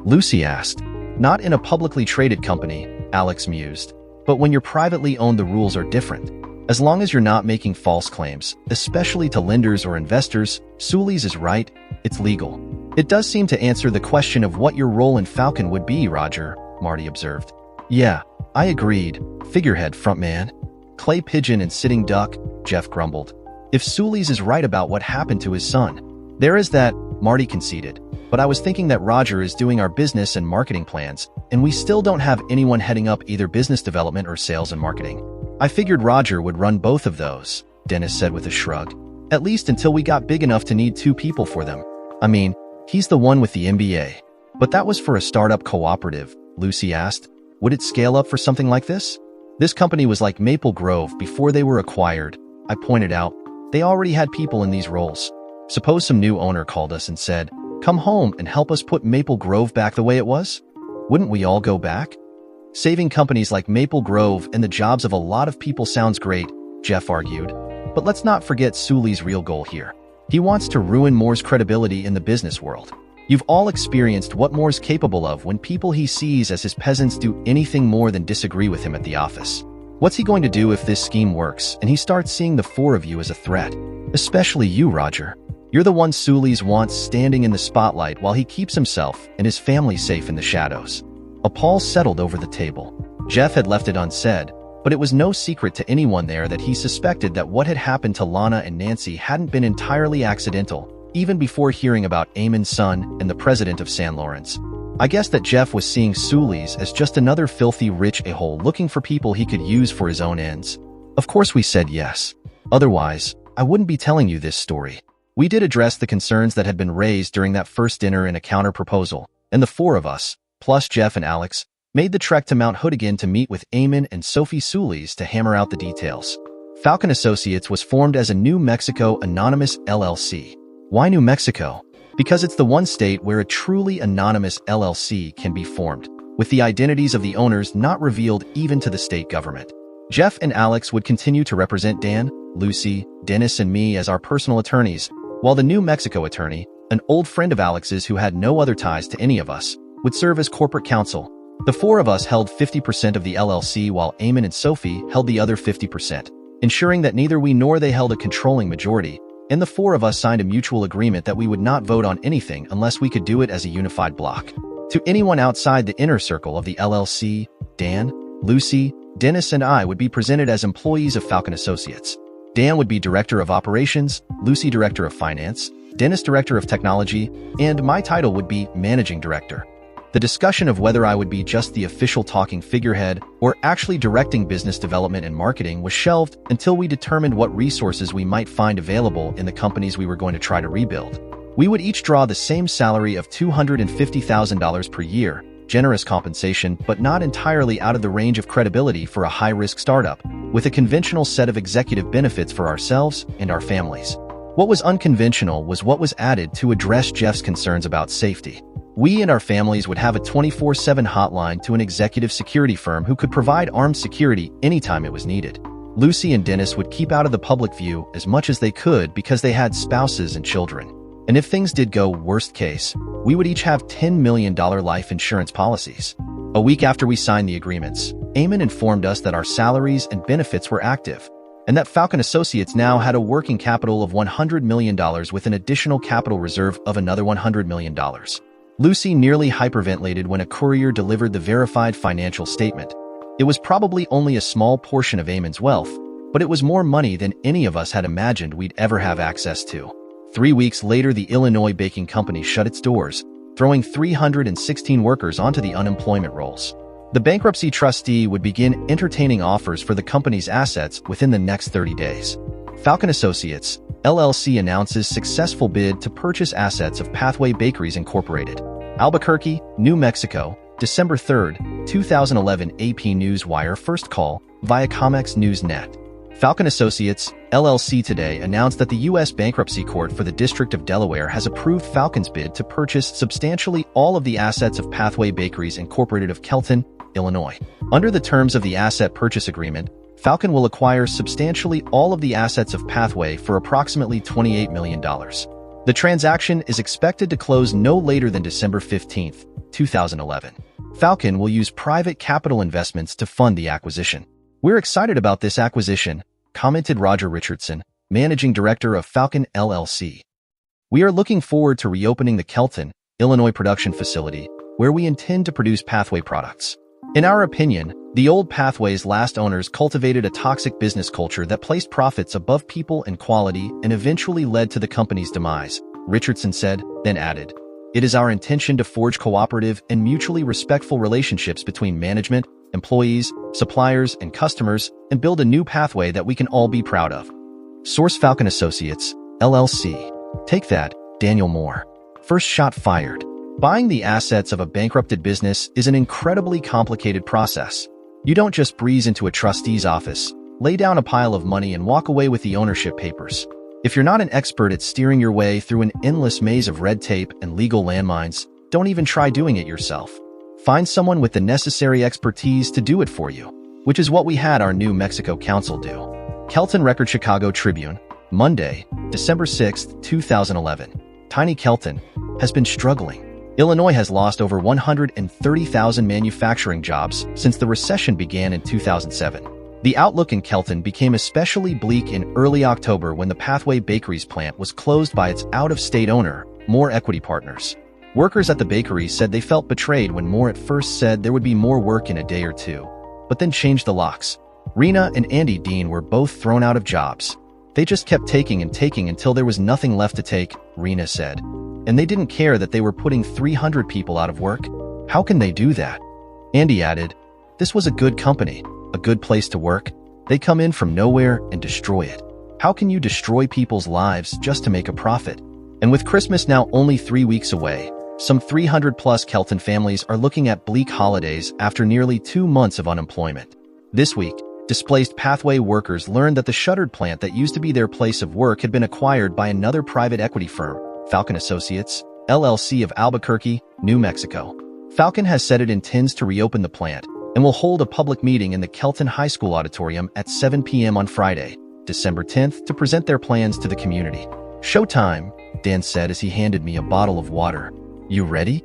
Lucy asked. Not in a publicly traded company, Alex mused. But when you're privately owned, the rules are different. As long as you're not making false claims, especially to lenders or investors, Sully's is right, it's legal. It does seem to answer the question of what your role in Falcon would be, Roger, Marty observed. Yeah, I agreed. Figurehead frontman. Clay pigeon and sitting duck, Jeff grumbled. If Sully's is right about what happened to his son. There is that, Marty conceded. But I was thinking that Roger is doing our business and marketing plans, and we still don't have anyone heading up either business development or sales and marketing. I figured Roger would run both of those, Dennis said with a shrug. At least until we got big enough to need 2 people for them. I mean, he's the one with the MBA. But that was for a startup cooperative, Lucy asked. Would it scale up for something like this? This company was like Maple Grove before they were acquired, I pointed out. They already had people in these roles. Suppose some new owner called us and said, come home and help us put Maple Grove back the way it was? Wouldn't we all go back? Saving companies like Maple Grove and the jobs of a lot of people sounds great, Jeff argued. But let's not forget Sully's real goal here. He wants to ruin Moore's credibility in the business world. You've all experienced what Moore's capable of when people he sees as his peasants do anything more than disagree with him at the office. What's he going to do if this scheme works and he starts seeing the four of you as a threat? Especially you, Roger. You're the one Sully's wants standing in the spotlight while he keeps himself and his family safe in the shadows. A pause settled over the table. Jeff had left it unsaid, but it was no secret to anyone there that he suspected that what had happened to Lana and Nancy hadn't been entirely accidental, even before hearing about Eamon's son and the president of San Lawrence. I guess that Jeff was seeing Sully's as just another filthy rich a-hole looking for people he could use for his own ends. Of course we said yes. Otherwise, I wouldn't be telling you this story. We did address the concerns that had been raised during that first dinner in a counter-proposal, and the four of us, plus Jeff and Alex, made the trek to Mount Hood again to meet with Eamon and Sophie Sully's to hammer out the details. Falcon Associates was formed as a New Mexico anonymous LLC. Why New Mexico? Because it's the one state where a truly anonymous LLC can be formed, with the identities of the owners not revealed even to the state government. Jeff and Alex would continue to represent Dan, Lucy, Dennis, and me as our personal attorneys, while the New Mexico attorney, an old friend of Alex's who had no other ties to any of us, would serve as corporate counsel. The four of us held 50% of the LLC while Eamon and Sophie held the other 50%, ensuring that neither we nor they held a controlling majority, and the four of us signed a mutual agreement that we would not vote on anything unless we could do it as a unified block. To anyone outside the inner circle of the LLC, Dan, Lucy, Dennis, and I would be presented as employees of Falcon Associates. Dan would be Director of Operations, Lucy Director of Finance, Dennis Director of Technology, and my title would be Managing Director. The discussion of whether I would be just the official talking figurehead or actually directing business development and marketing was shelved until we determined what resources we might find available in the companies we were going to try to rebuild. We would each draw the same salary of $250,000 per year, generous compensation but not entirely out of the range of credibility for a high-risk startup, with a conventional set of executive benefits for ourselves and our families. What was unconventional was what was added to address Jeff's concerns about safety. We and our families would have a 24/7 hotline to an executive security firm who could provide armed security anytime it was needed. Lucy and Dennis would keep out of the public view as much as they could because they had spouses and children. And if things did go worst case, we would each have $10 million life insurance policies. A week after we signed the agreements, Eamon informed us that our salaries and benefits were active, and that Falcon Associates now had a working capital of $100 million with an additional capital reserve of another $100 million. Lucy nearly hyperventilated when a courier delivered the verified financial statement. It was probably only a small portion of Eamon's wealth, but it was more money than any of us had imagined we'd ever have access to. 3 weeks later, the Illinois baking company shut its doors, throwing 316 workers onto the unemployment rolls. The bankruptcy trustee would begin entertaining offers for the company's assets within the next 30 days. Falcon Associates, LLC announces successful bid to purchase assets of Pathway Bakeries Incorporated. Albuquerque, New Mexico, December 3, 2011. AP Newswire first call via Comex News Net. Falcon Associates, LLC today announced that the U.S. Bankruptcy Court for the District of Delaware has approved Falcon's bid to purchase substantially all of the assets of Pathway Bakeries Incorporated of Kelton, Illinois. Under the terms of the asset purchase agreement, Falcon will acquire substantially all of the assets of Pathway for approximately $28 million. The transaction is expected to close no later than December 15, 2011. Falcon will use private capital investments to fund the acquisition. "We're excited about this acquisition," commented Roger Richardson, Managing Director of Falcon LLC. "We are looking forward to reopening the Kelton, Illinois production facility, where we intend to produce Pathway products. In our opinion, the old Pathway's last owners cultivated a toxic business culture that placed profits above people and quality and eventually led to the company's demise," Richardson said, then added, "It is our intention to forge cooperative and mutually respectful relationships between management, employees, suppliers, and customers, and build a new Pathway that we can all be proud of." Source: Falcon Associates, LLC. Take that, Daniel Moore. First shot fired. Buying the assets of a bankrupted business is an incredibly complicated process. You don't just breeze into a trustee's office, lay down a pile of money, and walk away with the ownership papers. If you're not an expert at steering your way through an endless maze of red tape and legal landmines, don't even try doing it yourself. Find someone with the necessary expertise to do it for you, which is what we had our New Mexico council do. Kelton Record Chicago Tribune, Monday, December 6, 2011. Tiny Kelton has been struggling. Illinois has lost over 130,000 manufacturing jobs since the recession began in 2007. The outlook in Kelton became especially bleak in early October when the Pathway Bakeries plant was closed by its out-of-state owner, Moore Equity Partners. Workers at the bakery said they felt betrayed when Moore at first said there would be more work in a day or two, but then changed the locks. Rena and Andy Dean were both thrown out of jobs. They just kept taking and taking until there was nothing left to take, Rena said. And they didn't care that they were putting 300 people out of work. How can they do that? Andy added, this was a good company, a good place to work. They come in from nowhere and destroy it. How can you destroy people's lives just to make a profit? And with Christmas now only 3 weeks away, some 300-plus Kelton families are looking at bleak holidays after nearly 2 months of unemployment. This week, displaced Pathway workers learned that the shuttered plant that used to be their place of work had been acquired by another private equity firm, Falcon Associates, LLC of Albuquerque, New Mexico. Falcon has said it intends to reopen the plant and will hold a public meeting in the Kelton High School auditorium at 7 p.m. on Friday, December 10th, to present their plans to the community. Showtime, Dan said as he handed me a bottle of water. You ready?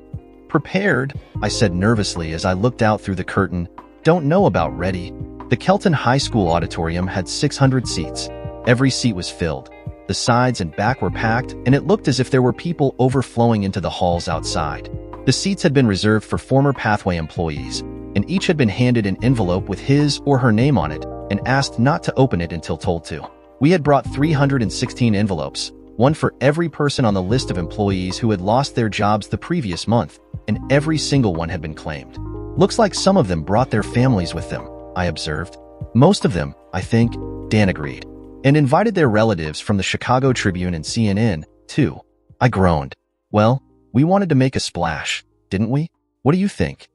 Prepared, I said nervously as I looked out through the curtain. Don't know about ready. The Kelton High School auditorium had 600 seats. Every seat was filled. The sides and back were packed, and it looked as if there were people overflowing into the halls outside. The seats had been reserved for former Pathway employees, and each had been handed an envelope with his or her name on it and asked not to open it until told to. We had brought 316 envelopes, one for every person on the list of employees who had lost their jobs the previous month, and every single one had been claimed. Looks like some of them brought their families with them, I observed. Most of them, I think, Dan agreed. And invited their relatives from the Chicago Tribune and CNN, too. I groaned. Well, we wanted to make a splash, didn't we? What do you think?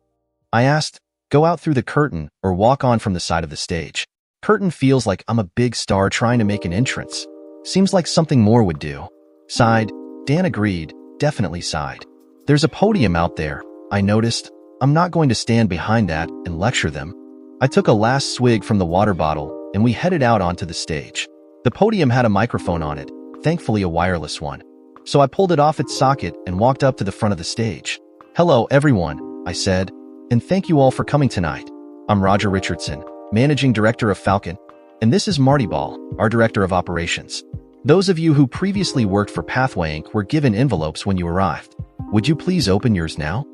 I asked, go out through the curtain or walk on from the side of the stage. Curtain feels like I'm a big star trying to make an entrance. Seems like something more would do. Sighed. Dan agreed, definitely sighed. There's a podium out there, I noticed. I'm not going to stand behind that and lecture them. I took a last swig from the water bottle and we headed out onto the stage. The podium had a microphone on it, thankfully a wireless one. So I pulled it off its socket and walked up to the front of the stage. Hello, everyone, I said, and thank you all for coming tonight. I'm Roger Richardson, Managing Director of Falcon, and this is Marty Ball, our Director of Operations. Those of you who previously worked for Pathway Inc. were given envelopes when you arrived. Would you please open yours now?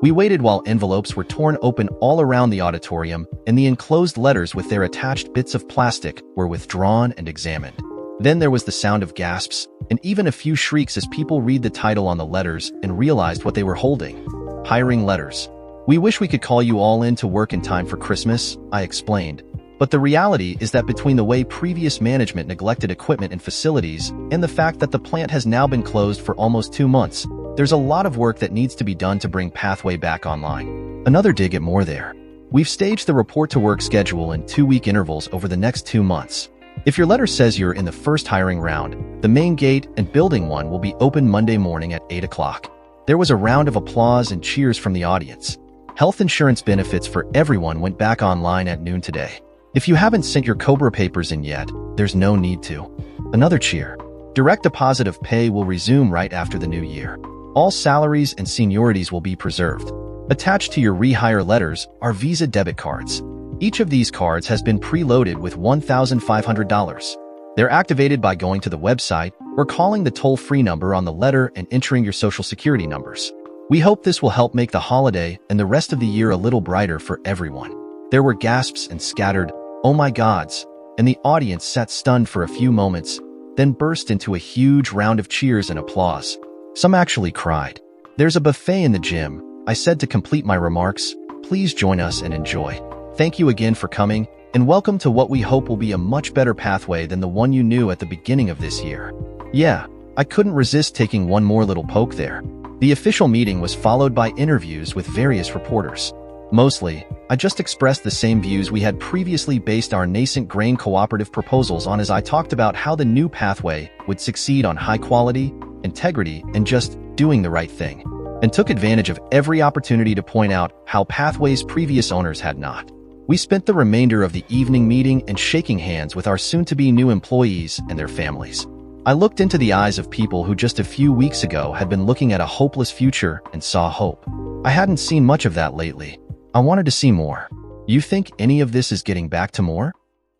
We waited while envelopes were torn open all around the auditorium, and the enclosed letters with their attached bits of plastic were withdrawn and examined. Then there was the sound of gasps, and even a few shrieks as people read the title on the letters and realized what they were holding. Hiring letters. We wish we could call you all in to work in time for Christmas, I explained. But the reality is that between the way previous management neglected equipment and facilities and the fact that the plant has now been closed for almost 2 months, there's a lot of work that needs to be done to bring Pathway back online. Another dig at more there. We've staged the report-to-work schedule in 2-week intervals over the next 2 months. If your letter says you're in the first hiring round, the main gate and building 1 will be open Monday morning at 8 o'clock. There was a round of applause and cheers from the audience. Health insurance benefits for everyone went back online at noon today. If you haven't sent your COBRA papers in yet, there's no need to. Another cheer. Direct deposit of pay will resume right after the new year. All salaries and seniorities will be preserved. Attached to your rehire letters are Visa debit cards. Each of these cards has been preloaded with $1,500. They're activated by going to the website or calling the toll-free number on the letter and entering your social security numbers. We hope this will help make the holiday and the rest of the year a little brighter for everyone. There were gasps and scattered, "Oh my gods," and the audience sat stunned for a few moments, then burst into a huge round of cheers and applause. Some actually cried. There's a buffet in the gym, I said to complete my remarks. Please join us and enjoy. Thank you again for coming, and welcome to what we hope will be a much better Pathway than the one you knew at the beginning of this year. Yeah, I couldn't resist taking one more little poke there. The official meeting was followed by interviews with various reporters. Mostly, I just expressed the same views we had previously based our nascent grain cooperative proposals on as I talked about how the new Pathway would succeed on high quality, integrity, and just doing the right thing. and took advantage of every opportunity to point out how Pathway's previous owners had not. We spent the remainder of the evening meeting and shaking hands with our soon-to-be new employees and their families. I looked into the eyes of people who just a few weeks ago had been looking at a hopeless future and saw hope. I hadn't seen much of that lately. I wanted to see more. You think any of this is getting back to more?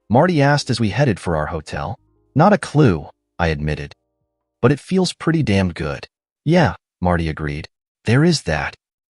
Marty asked as we headed for our hotel. Not a clue, I admitted. But it feels pretty damned good. Yeah, Marty agreed. There is that.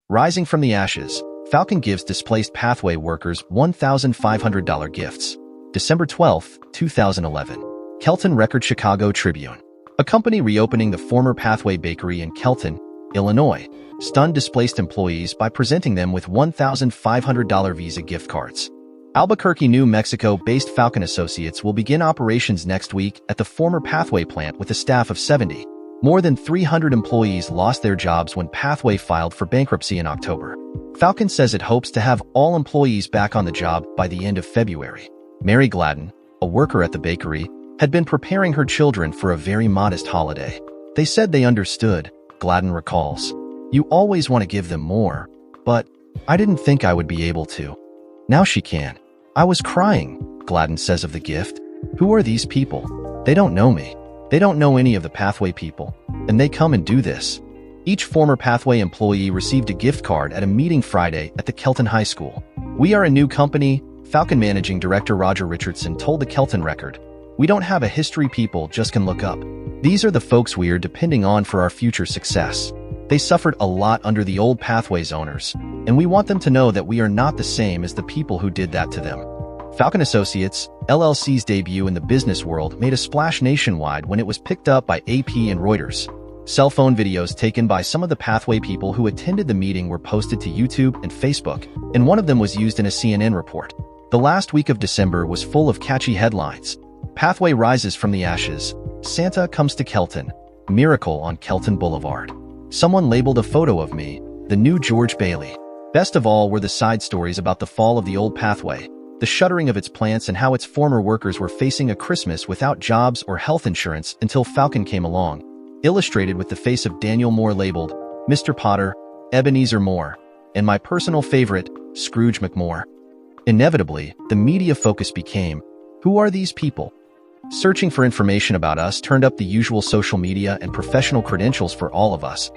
Rising from the ashes, Falcon gives displaced Pathway workers $1,500 gifts. December 12, 2011. Kelton Record Chicago Tribune. A company reopening the former Pathway Bakery in Kelton, Illinois, stunned displaced employees by presenting them with $1,500 Visa gift cards. Albuquerque, New Mexico-based Falcon Associates will begin operations next week at the former Pathway plant with a staff of 70. More than 300 employees lost their jobs when Pathway filed for bankruptcy in October. Falcon says it hopes to have all employees back on the job by the end of February. Mary Gladden, a worker at the bakery, had been preparing her children for a very modest holiday. They said they understood, Gladden recalls. You always want to give them more, but I didn't think I would be able to. Now she can. I was crying, Gladden says of the gift. Who are these people? They don't know me. They don't know any of the Pathway people, and they come and do this. Each former Pathway employee received a gift card at a meeting Friday at the Kelton High School. We are a new company, Falcon Managing Director Roger Richardson told the Kelton Record. We don't have a history people just can look up. These are the folks we're depending on for our future success. They suffered a lot under the old Pathways owners, and we want them to know that we are not the same as the people who did that to them. Falcon Associates, LLC's debut in the business world made a splash nationwide when it was picked up by AP and Reuters. Cell phone videos taken by some of the Pathway people who attended the meeting were posted to YouTube and Facebook, and one of them was used in a CNN report. The last week of December was full of catchy headlines. Pathway rises from the ashes. Santa comes to Kelton. Miracle on Kelton Boulevard. Someone labeled a photo of me, the new George Bailey. Best of all were the side stories about the fall of the old Pathway, the shuttering of its plants and how its former workers were facing a Christmas without jobs or health insurance until Falcon came along. Illustrated with the face of Daniel Moore labeled, Mr. Potter, Ebenezer Moore, and my personal favorite, Scrooge McMoore. Inevitably, the media focus became, who are these people? Searching for information about us turned up the usual social media and professional credentials for all of us.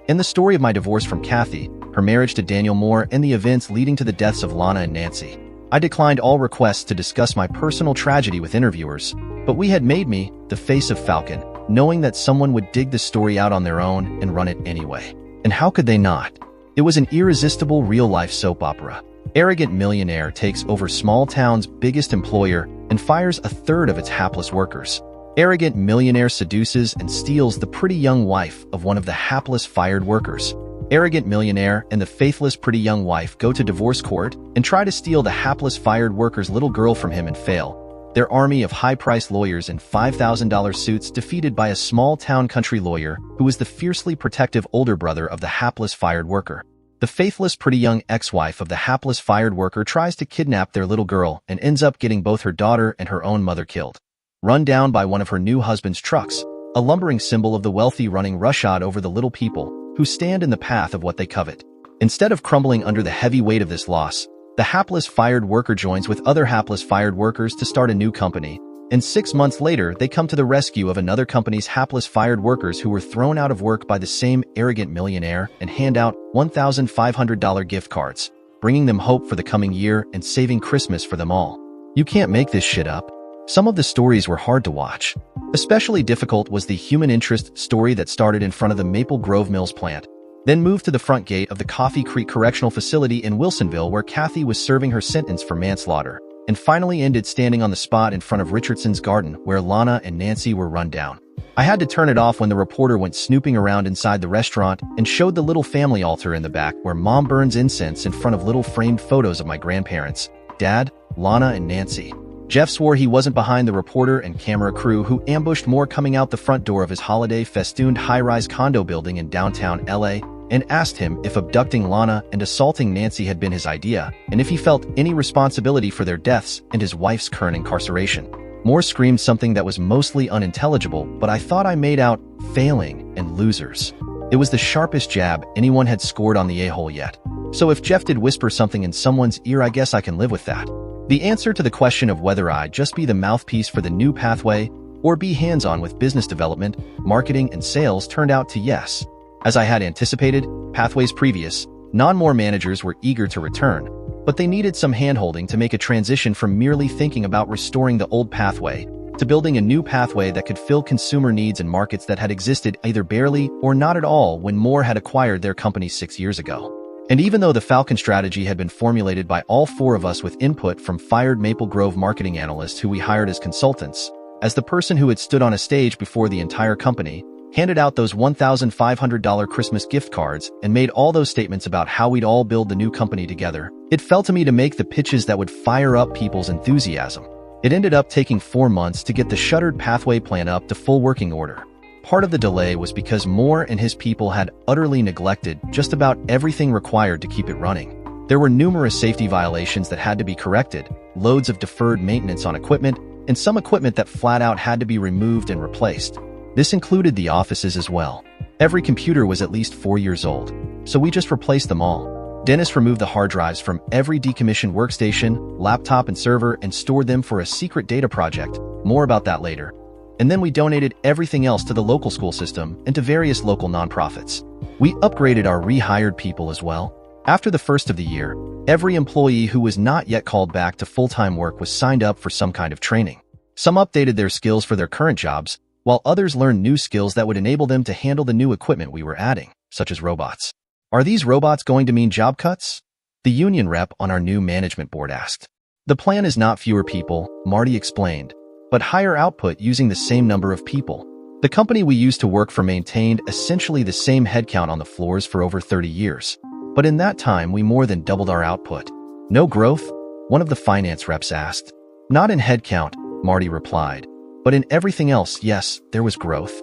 In the story of my divorce from Kathy, her marriage to Daniel Moore, and the events leading to the deaths of Lana and Nancy, I declined all requests to discuss my personal tragedy with interviewers, but we had made me the face of Falcon, knowing that someone would dig the story out on their own and run it anyway. And how could they not? It was an irresistible real-life soap opera. Arrogant millionaire takes over small town's biggest employer and fires a third of its hapless workers. Arrogant millionaire seduces and steals the pretty young wife of one of the hapless fired workers. Arrogant millionaire and the faithless pretty young wife go to divorce court and try to steal the hapless fired worker's little girl from him and fail. Their army of high-priced lawyers in $5,000 suits defeated by a small-town country lawyer who was the fiercely protective older brother of the hapless fired worker. The faithless pretty young ex-wife of the hapless fired worker tries to kidnap their little girl and ends up getting both her daughter and her own mother killed. Run down by one of her new husband's trucks, a lumbering symbol of the wealthy running roughshod over the little people who stand in the path of what they covet. Instead of crumbling under the heavy weight of this loss, the hapless fired worker joins with other hapless fired workers to start a new company, and 6 months later they come to the rescue of another company's hapless fired workers who were thrown out of work by the same arrogant millionaire and hand out $1,500 gift cards, bringing them hope for the coming year and saving Christmas for them all. You can't make this shit up. Some of the stories were hard to watch. Especially difficult was the human interest story that started in front of the Maple Grove Mills plant, then moved to the front gate of the Coffee Creek Correctional Facility in Wilsonville where Kathy was serving her sentence for manslaughter, and finally ended standing on the spot in front of Richardson's garden where Lana and Nancy were run down. I had to turn it off when the reporter went snooping around inside the restaurant and showed the little family altar in the back where Mom burns incense in front of little framed photos of my grandparents, Dad, Lana, and Nancy. Jeff swore he wasn't behind the reporter and camera crew who ambushed Moore coming out the front door of his holiday-festooned high-rise condo building in downtown LA and asked him if abducting Lana and assaulting Nancy had been his idea and if he felt any responsibility for their deaths and his wife's current incarceration. Moore screamed something that was mostly unintelligible, but I thought I made out failing and losers. It was the sharpest jab anyone had scored on the a-hole yet. So if Jeff did whisper something in someone's ear, I guess I can live with that. The answer to the question of whether I'd just be the mouthpiece for the new pathway or be hands-on with business development, marketing, and sales turned out to yes. As I had anticipated, Pathway's previous, non-more managers were eager to return, but they needed some handholding to make a transition from merely thinking about restoring the old pathway to building a new pathway that could fill consumer needs in markets that had existed either barely or not at all when Moore had acquired their company 6 years ago. And even though the Falcon strategy had been formulated by all four of us with input from fired Maple Grove marketing analysts who we hired as consultants, as the person who had stood on a stage before the entire company, handed out those $1,500 Christmas gift cards, and made all those statements about how we'd all build the new company together, it fell to me to make the pitches that would fire up people's enthusiasm. It ended up taking 4 months to get the shuttered pathway plan up to full working order. Part of the delay was because Moore and his people had utterly neglected just about everything required to keep it running. There were numerous safety violations that had to be corrected, loads of deferred maintenance on equipment, and some equipment that flat out had to be removed and replaced. This included the offices as well. Every computer was at least 4 years old, so we just replaced them all. Dennis removed the hard drives from every decommissioned workstation, laptop, and server and stored them for a secret data project. More about that later. And then we donated everything else to the local school system and to various local nonprofits. We upgraded our rehired people as well. After the first of the year, every employee who was not yet called back to full-time work was signed up for some kind of training. Some updated their skills for their current jobs, while others learned new skills that would enable them to handle the new equipment we were adding, such as robots. Are these robots going to mean job cuts? The union rep on our new management board asked. The plan is not fewer people, Marty explained, but higher output using the same number of people. The company we used to work for maintained essentially the same headcount on the floors for over 30 years. But in that time, we more than doubled our output. No growth? One of the finance reps asked. Not in headcount, Marty replied, but in everything else, yes, there was growth.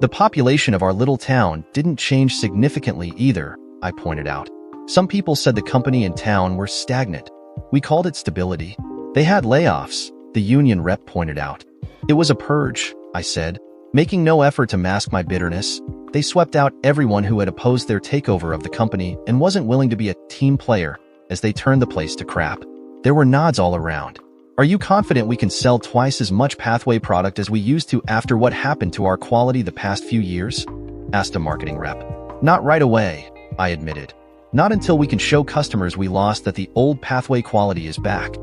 The population of our little town didn't change significantly either, I pointed out. Some people said the company and town were stagnant. We called it stability. They had layoffs, the union rep pointed out. It was a purge, I said, making no effort to mask my bitterness. They swept out everyone who had opposed their takeover of the company and wasn't willing to be a team player as they turned the place to crap. There were nods all around. Are you confident we can sell twice as much Pathway product as we used to after what happened to our quality the past few years? Asked a marketing rep. Not right away, I admitted. Not until we can show customers we lost that the old Pathway quality is back.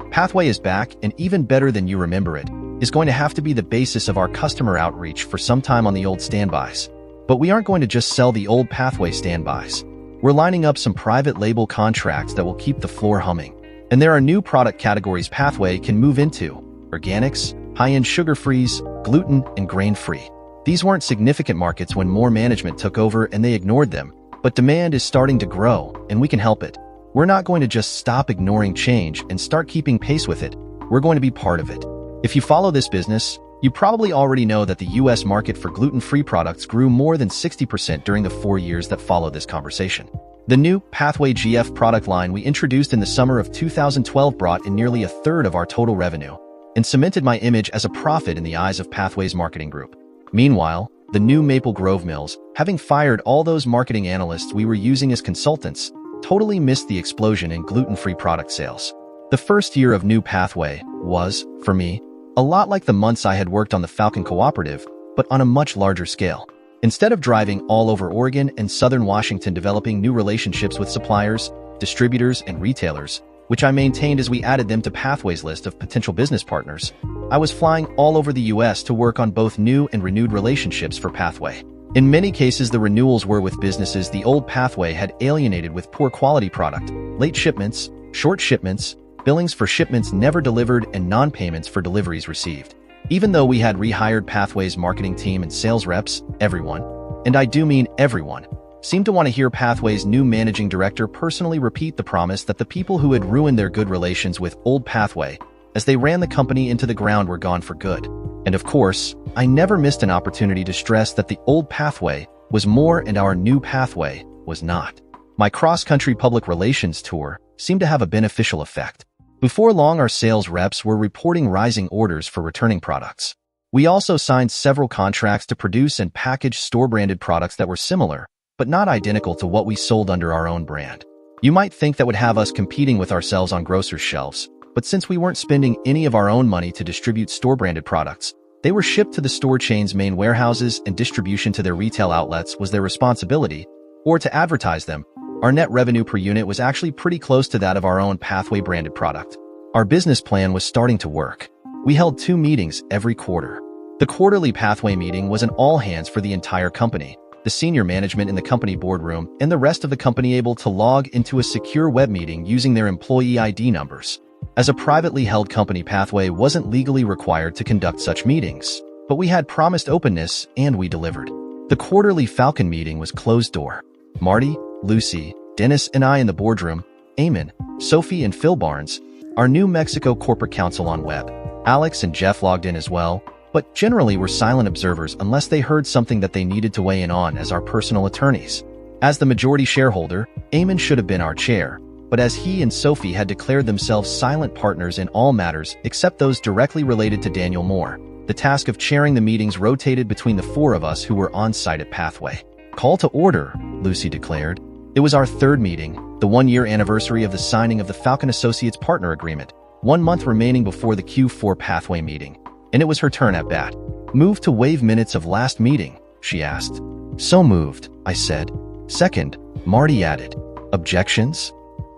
Pathway is back, and even better than you remember it, is going to have to be the basis of our customer outreach for some time on the old standbys. But we aren't going to just sell the old Pathway standbys. We're lining up some private label contracts that will keep the floor humming. And there are new product categories Pathway can move into: organics, high-end sugar-frees, gluten, and grain-free. These weren't significant markets when Moore management took over and they ignored them, but demand is starting to grow, and we can help it. We're not going to just stop ignoring change and start keeping pace with it. We're going to be part of it. If you follow this business, you probably already know that the U.S. market for gluten-free products grew more than 60% during the 4 years that followed this conversation. The new Pathway GF product line we introduced in the summer of 2012 brought in nearly a third of our total revenue and cemented my image as a prophet in the eyes of Pathway's marketing group. Meanwhile, the new Maple Grove mills, having fired all those marketing analysts we were using as consultants, totally missed the explosion in gluten-free product sales. The first year of new Pathway was, for me, a lot like the months I had worked on the Falcon Cooperative, but on a much larger scale. Instead of driving all over Oregon and Southern Washington developing new relationships with suppliers, distributors, and retailers, which I maintained as we added them to Pathway's list of potential business partners, I was flying all over the U.S. to work on both new and renewed relationships for Pathway. In many cases, the renewals were with businesses the old Pathway had alienated with poor quality product, late shipments, short shipments, billings for shipments never delivered, and non-payments for deliveries received. Even though we had rehired Pathway's marketing team and sales reps, everyone, and I do mean everyone, seemed to want to hear Pathway's new managing director personally repeat the promise that the people who had ruined their good relations with old Pathway as they ran the company into the ground were gone for good. And of course, I never missed an opportunity to stress that the old Pathway was more and our new Pathway was not. My cross-country public relations tour seemed to have a beneficial effect. Before long, our sales reps were reporting rising orders for returning products. We also signed several contracts to produce and package store-branded products that were similar, but not identical to what we sold under our own brand. You might think that would have us competing with ourselves on grocers' shelves, but since we weren't spending any of our own money to distribute store-branded products, they were shipped to the store chain's main warehouses, and distribution to their retail outlets was their responsibility, or to advertise them. Our net revenue per unit was actually pretty close to that of our own Pathway-branded product. Our business plan was starting to work. We held 2 meetings every quarter. The quarterly Pathway meeting was an all-hands for the entire company, the senior management in the company boardroom, and the rest of the company able to log into a secure web meeting using their employee ID numbers. As a privately held company, Pathway wasn't legally required to conduct such meetings, but we had promised openness, and we delivered. The quarterly Falcon meeting was closed door. Marty, Lucy, Dennis, and I in the boardroom, Eamon, Sophie, and Phil Barnes, our New Mexico corporate counsel on web. Alex and Jeff logged in as well, but generally were silent observers unless they heard something that they needed to weigh in on as our personal attorneys. As the majority shareholder, Eamon should have been our chair, but as he and Sophie had declared themselves silent partners in all matters except those directly related to Daniel Moore, the task of chairing the meetings rotated between the 4 of us who were on site at Pathway. "Call to order," Lucy declared. It was our 3rd meeting, the 1-year anniversary of the signing of the Falcon Associates partner agreement, 1 month remaining before the Q4 Pathway meeting, and it was her turn at bat. "Move to waive minutes of last meeting," she asked. "So moved," I said. "Second," Marty added. "Objections?"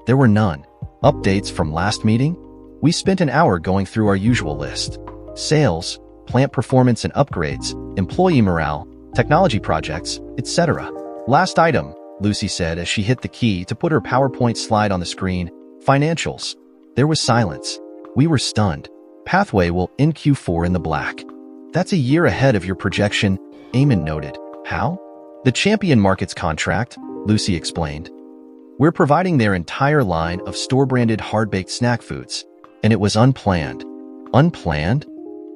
There were none. "Updates from last meeting?" We spent an hour going through our usual list. Sales, plant performance and upgrades, employee morale, technology projects, etc. "Last item," Lucy said as she hit the key to put her PowerPoint slide on the screen, "financials." There was silence. We were stunned. "Pathway will end Q4 in the black." "That's a year ahead of your projection," Eamon noted. "How?" "The Champion Markets contract," Lucy explained. "We're providing their entire line of store-branded hard-baked snack foods, and it was unplanned." "Unplanned?"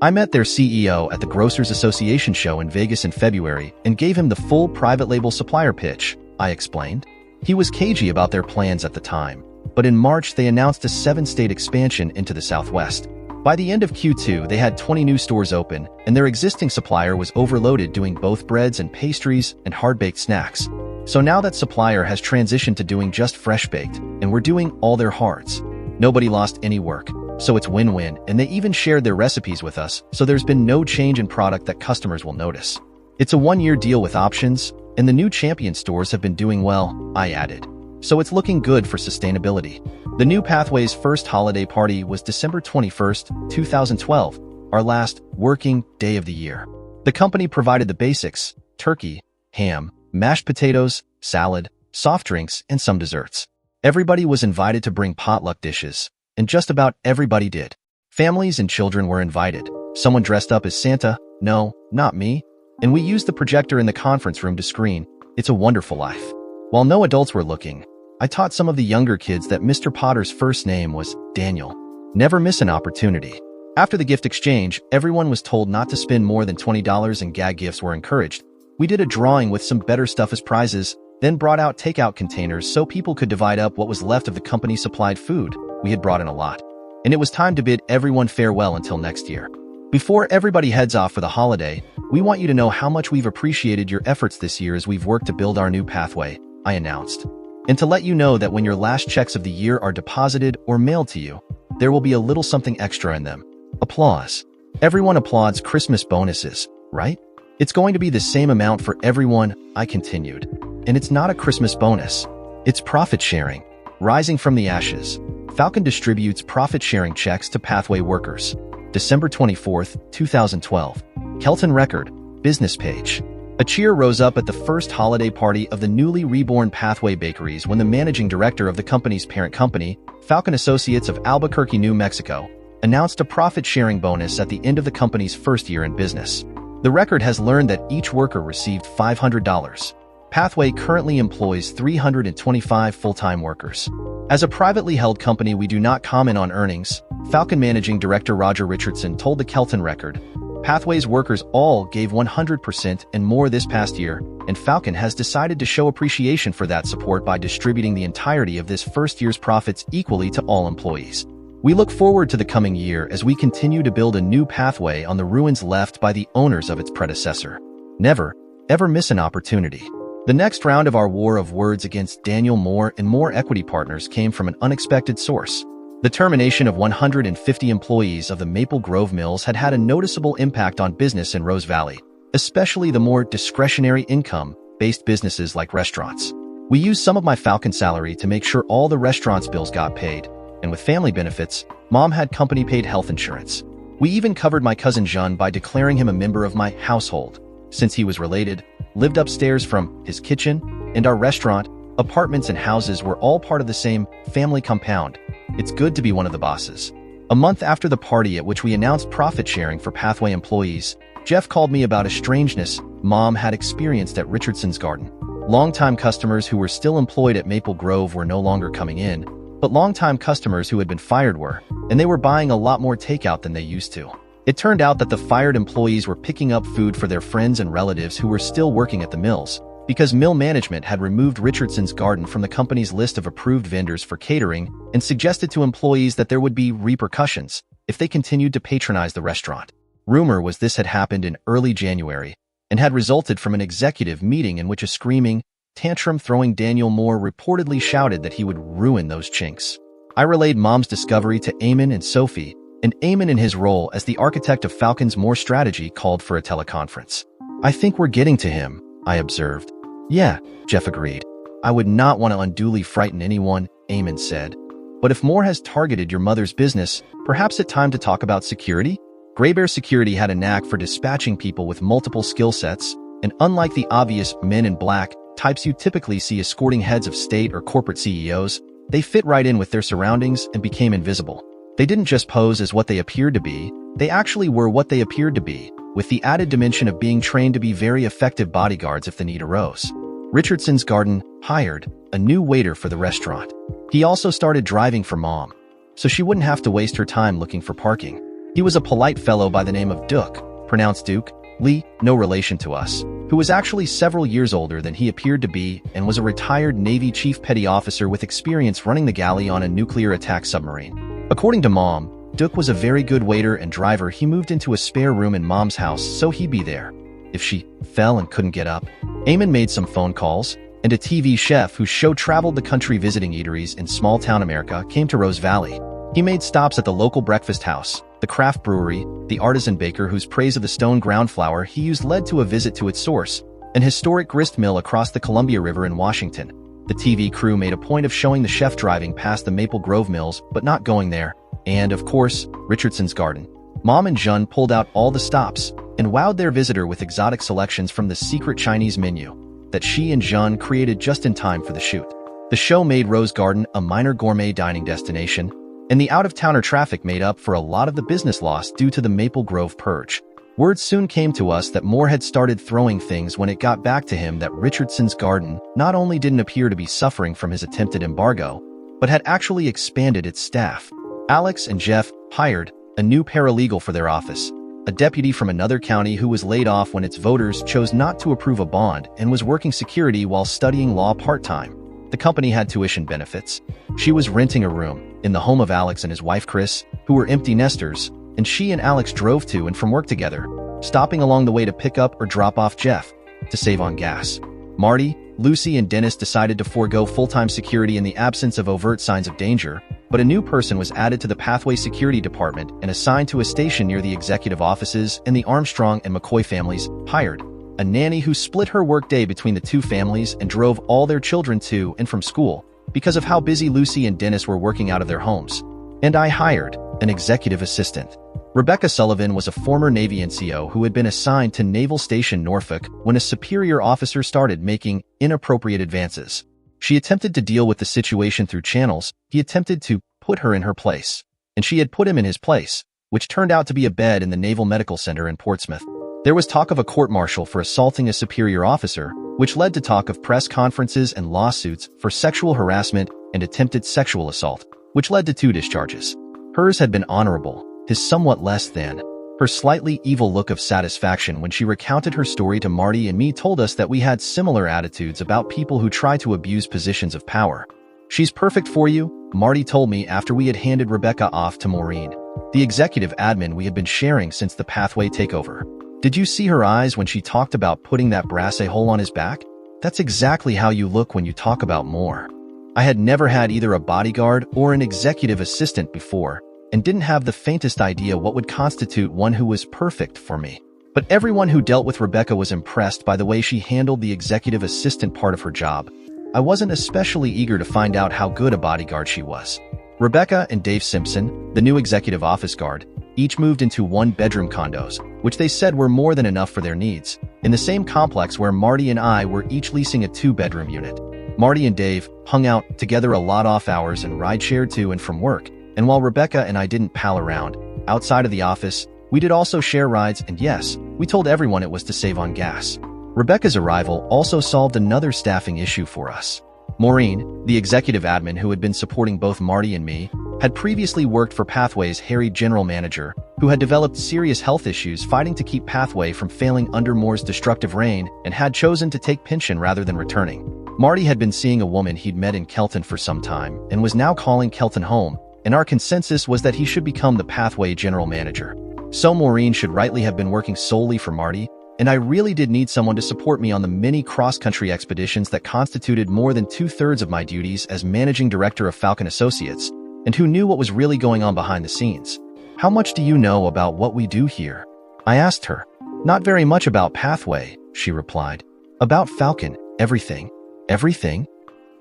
"I met their CEO at the Grocers Association show in Vegas in February and gave him the full private label supplier pitch," I explained. "He was cagey about their plans at the time, but in March they announced a 7-state expansion into the Southwest. By the end of Q2, they had 20 new stores open, and their existing supplier was overloaded doing both breads and pastries and hard-baked snacks. So now that supplier has transitioned to doing just fresh-baked, and we're doing all their hards. Nobody lost any work, so it's win-win, and they even shared their recipes with us, so there's been no change in product that customers will notice. It's a 1-year deal with options, and the new Champion stores have been doing well," I added. "So it's looking good for sustainability." The new Pathway's first holiday party was December 21st, 2012, our last working day of the year. The company provided the basics: turkey, ham, mashed potatoes, salad, soft drinks, and some desserts. Everybody was invited to bring potluck dishes, and just about everybody did. Families and children were invited. Someone dressed up as Santa, no, not me, and we used the projector in the conference room to screen "It's a Wonderful Life." While no adults were looking, I taught some of the younger kids that Mr. Potter's first name was Daniel. Never miss an opportunity. After the gift exchange, everyone was told not to spend more than $20 and gag gifts were encouraged. We did a drawing with some better stuff as prizes, then brought out takeout containers so people could divide up what was left of the company-supplied food. We had brought in a lot. And it was time to bid everyone farewell until next year. Before everybody heads off for the holiday, we want you to know how much we've appreciated your efforts this year as we've worked to build our new Pathway, I announced. And to let you know that when your last checks of the year are deposited or mailed to you, there will be a little something extra in them. Applause. Everyone applauds Christmas bonuses, right? It's going to be the same amount for everyone, I continued. And it's not a Christmas bonus. It's profit sharing. Rising from the ashes, Falcon distributes profit-sharing checks to Pathway workers. December 24th, 2012. Kelton Record, business page. A cheer rose up at the first holiday party of the newly reborn Pathway Bakeries when the managing director of the company's parent company, Falcon Associates of Albuquerque, New Mexico, announced a profit-sharing bonus at the end of the company's first year in business. The record has learned that each worker received $500. Pathway currently employs 325 full-time workers. As a privately held company, we do not comment on earnings, Falcon Managing Director Roger Richardson told the Kelton Record. Pathway's workers all gave 100% and more this past year, and Falcon has decided to show appreciation for that support by distributing the entirety of this first year's profits equally to all employees. We look forward to the coming year as we continue to build a new Pathway on the ruins left by the owners of its predecessor. Never, ever miss an opportunity. The next round of our war of words against Daniel Moore and Moore Equity Partners came from an unexpected source. The termination of 150 employees of the Maple Grove Mills had had a noticeable impact on business in Rose Valley, especially the more discretionary income-based businesses like restaurants. We used some of my Falcon salary to make sure all the restaurants' bills got paid, and with family benefits, Mom had company-paid health insurance. We even covered my cousin Jean by declaring him a member of my household, since he was related, lived upstairs from his kitchen, and our restaurant, apartments and houses were all part of the same family compound. It's good to be one of the bosses. A month after the party at which we announced profit sharing for Pathway employees, Jeff called me about a strangeness Mom had experienced at Richardson's Garden. Longtime customers who were still employed at Maple Grove were no longer coming in, but longtime customers who had been fired were, and they were buying a lot more takeout than they used to. It turned out that the fired employees were picking up food for their friends and relatives who were still working at the mills, because mill management had removed Richardson's Garden from the company's list of approved vendors for catering and suggested to employees that there would be repercussions if they continued to patronize the restaurant. Rumor was this had happened in early January and had resulted from an executive meeting in which a screaming, tantrum-throwing Daniel Moore reportedly shouted that he would ruin those chinks. I relayed Mom's discovery to Eamon and Sophie, and Eamon in his role as the architect of Falcon's Moore strategy called for a teleconference. "I think we're getting to him," I observed. "Yeah," Jeff agreed. "I would not want to unduly frighten anyone," Eamon said. "But if Moore has targeted your mother's business, perhaps it's time to talk about security?" Gray Bear Security had a knack for dispatching people with multiple skill sets, and unlike the obvious men in black types you typically see escorting heads of state or corporate CEOs, they fit right in with their surroundings and became invisible. They didn't just pose as what they appeared to be, they actually were what they appeared to be, with the added dimension of being trained to be very effective bodyguards if the need arose. Richardson's Garden hired a new waiter for the restaurant. He also started driving for Mom, so she wouldn't have to waste her time looking for parking. He was a polite fellow by the name of Duke, pronounced Duke, Lee, no relation to us, who was actually several years older than he appeared to be and was a retired Navy Chief Petty Officer with experience running the galley on a nuclear attack submarine. According to Mom, Duke was a very good waiter and driver. He moved into a spare room in Mom's house so he'd be there if she fell and couldn't get up. Eamon made some phone calls, and a TV chef whose show traveled the country visiting eateries in small-town America came to Rose Valley. He made stops at the local breakfast house, the craft brewery, the artisan baker whose praise of the stone ground flour he used led to a visit to its source, an historic grist mill across the Columbia River in Washington. The TV crew made a point of showing the chef driving past the Maple Grove Mills but not going there, and, of course, Richardson's Garden. Mom and Jean pulled out all the stops and wowed their visitor with exotic selections from the secret Chinese menu that she and Jean created just in time for the shoot. The show made Rose Garden a minor gourmet dining destination, and the out-of-towner traffic made up for a lot of the business loss due to the Maple Grove purge. Word soon came to us that Moore had started throwing things when it got back to him that Richardson's Garden not only didn't appear to be suffering from his attempted embargo, but had actually expanded its staff. Alex and Jeff hired a new paralegal for their office, a deputy from another county who was laid off when its voters chose not to approve a bond and was working security while studying law part-time. The company had tuition benefits. She was renting a room in the home of Alex and his wife Chris, who were empty nesters, and she and Alex drove to and from work together, stopping along the way to pick up or drop off Jeff to save on gas. Marty, Lucy, and Dennis decided to forego full-time security in the absence of overt signs of danger, but a new person was added to the Pathway Security Department and assigned to a station near the executive offices, and the Armstrong and McCoy families hired a nanny who split her workday between the two families and drove all their children to and from school because of how busy Lucy and Dennis were working out of their homes. And I hired an executive assistant. Rebecca Sullivan was a former Navy NCO who had been assigned to Naval Station Norfolk when a superior officer started making inappropriate advances. She attempted to deal with the situation through channels. He attempted to put her in her place, and she had put him in his place, which turned out to be a bed in the Naval Medical Center in Portsmouth. There was talk of a court-martial for assaulting a superior officer, which led to talk of press conferences and lawsuits for sexual harassment and attempted sexual assault, which led to 2 discharges. Hers had been honorable, his somewhat less than. Her slightly evil look of satisfaction when she recounted her story to Marty and me told us that we had similar attitudes about people who try to abuse positions of power. "She's perfect for you," Marty told me after we had handed Rebecca off to Maureen, the executive admin we had been sharing since the Pathway takeover. "Did you see her eyes when she talked about putting that brass a hole on his back?" That's exactly how you look when you talk about more. I had never had either a bodyguard or an executive assistant before, and didn't have the faintest idea what would constitute one who was perfect for me. But everyone who dealt with Rebecca was impressed by the way she handled the executive assistant part of her job. I wasn't especially eager to find out how good a bodyguard she was. Rebecca and Dave Simpson, the new executive office guard, each moved into one-bedroom condos, which they said were more than enough for their needs, in the same complex where Marty and I were each leasing a two-bedroom unit. Marty and Dave hung out together a lot off hours and ride-shared to and from work, and while Rebecca and I didn't pal around, outside of the office, we did also share rides, and yes, we told everyone it was to save on gas. Rebecca's arrival also solved another staffing issue for us. Maureen, the executive admin who had been supporting both Marty and me, had previously worked for Pathway's harried general manager, who had developed serious health issues fighting to keep Pathway from failing under Moore's destructive reign and had chosen to take pension rather than returning. Marty had been seeing a woman he'd met in Kelton for some time and was now calling Kelton home, and our consensus was that he should become the Pathway general manager. So Maureen should rightly have been working solely for Marty, and I really did need someone to support me on the many cross-country expeditions that constituted more than two-thirds of my duties as managing director of Falcon Associates, and who knew what was really going on behind the scenes. "How much do you know about what we do here?" I asked her. "Not very much about Pathway," she replied. "About Falcon, everything." "Everything?"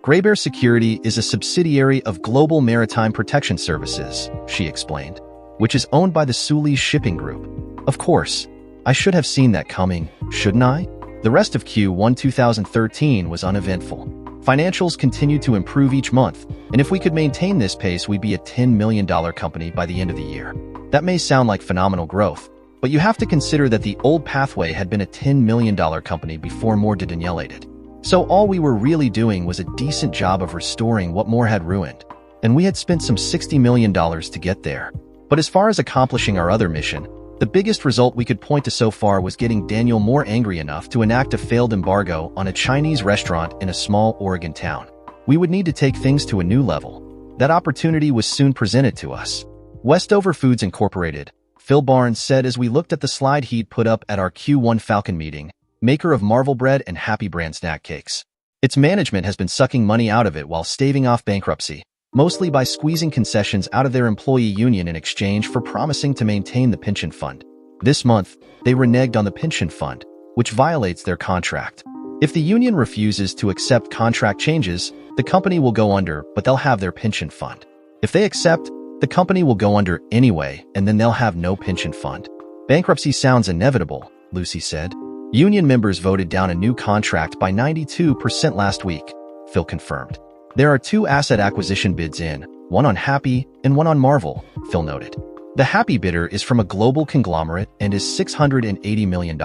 "Grey Bear Security is a subsidiary of Global Maritime Protection Services," she explained, "which is owned by the Sulis Shipping Group." Of course. I should have seen that coming, shouldn't I? The rest of Q1 2013 was uneventful. Financials continued to improve each month, and if we could maintain this pace, we'd be a $10 million company by the end of the year. That may sound like phenomenal growth, but you have to consider that the old Pathway had been a $10 million company before Moore denylated. So all we were really doing was a decent job of restoring what Moore had ruined, and we had spent some $60 million to get there. But as far as accomplishing our other mission, the biggest result we could point to so far was getting Daniel Moore angry enough to enact a failed embargo on a Chinese restaurant in a small Oregon town. We would need to take things to a new level. That opportunity was soon presented to us. Westover Foods Incorporated, Phil Barnes said as we looked at the slide he'd put up at our Q1 Falcon meeting, maker of Marvel Bread and Happy Brand snack cakes. Its management has been sucking money out of it while staving off bankruptcy, mostly by squeezing concessions out of their employee union in exchange for promising to maintain the pension fund. This month, they reneged on the pension fund, which violates their contract. If the union refuses to accept contract changes, the company will go under, but they'll have their pension fund. If they accept, the company will go under anyway, and then they'll have no pension fund. Bankruptcy sounds inevitable, Lucy said. Union members voted down a new contract by 92% last week, Phil confirmed. There are two asset acquisition bids in, one on Happy and one on Marvel, Phil noted. The Happy bidder is from a global conglomerate and is $680 million.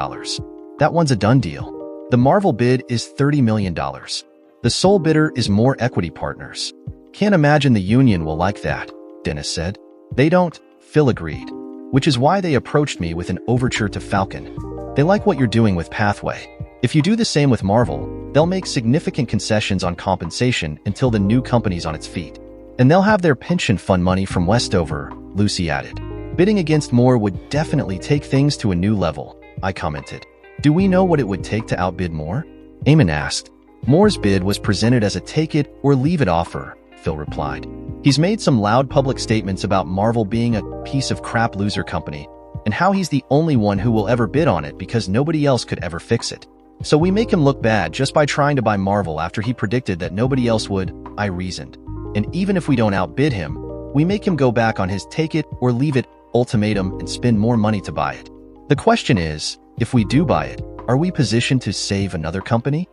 That one's a done deal. The Marvel bid is $30 million. The sole bidder is More Equity Partners. Can't imagine the union will like that, Dennis said. They don't, Phil agreed, which is why they approached me with an overture to Falcon. They like what you're doing with Pathway. If you do the same with Marvel, they'll make significant concessions on compensation until the new company's on its feet. And they'll have their pension fund money from Westover, Lucy added. Bidding against Moore would definitely take things to a new level, I commented. Do we know what it would take to outbid Moore? Eamon asked. Moore's bid was presented as a take-it-or-leave-it offer, Phil replied. He's made some loud public statements about Marvel being a piece of crap loser company, and how he's the only one who will ever bid on it because nobody else could ever fix it. So we make him look bad just by trying to buy Marvel after he predicted that nobody else would, I reasoned. And even if we don't outbid him, we make him go back on his take-it-or-leave-it ultimatum and spend more money to buy it. The question is, if we do buy it, are we positioned to save another company?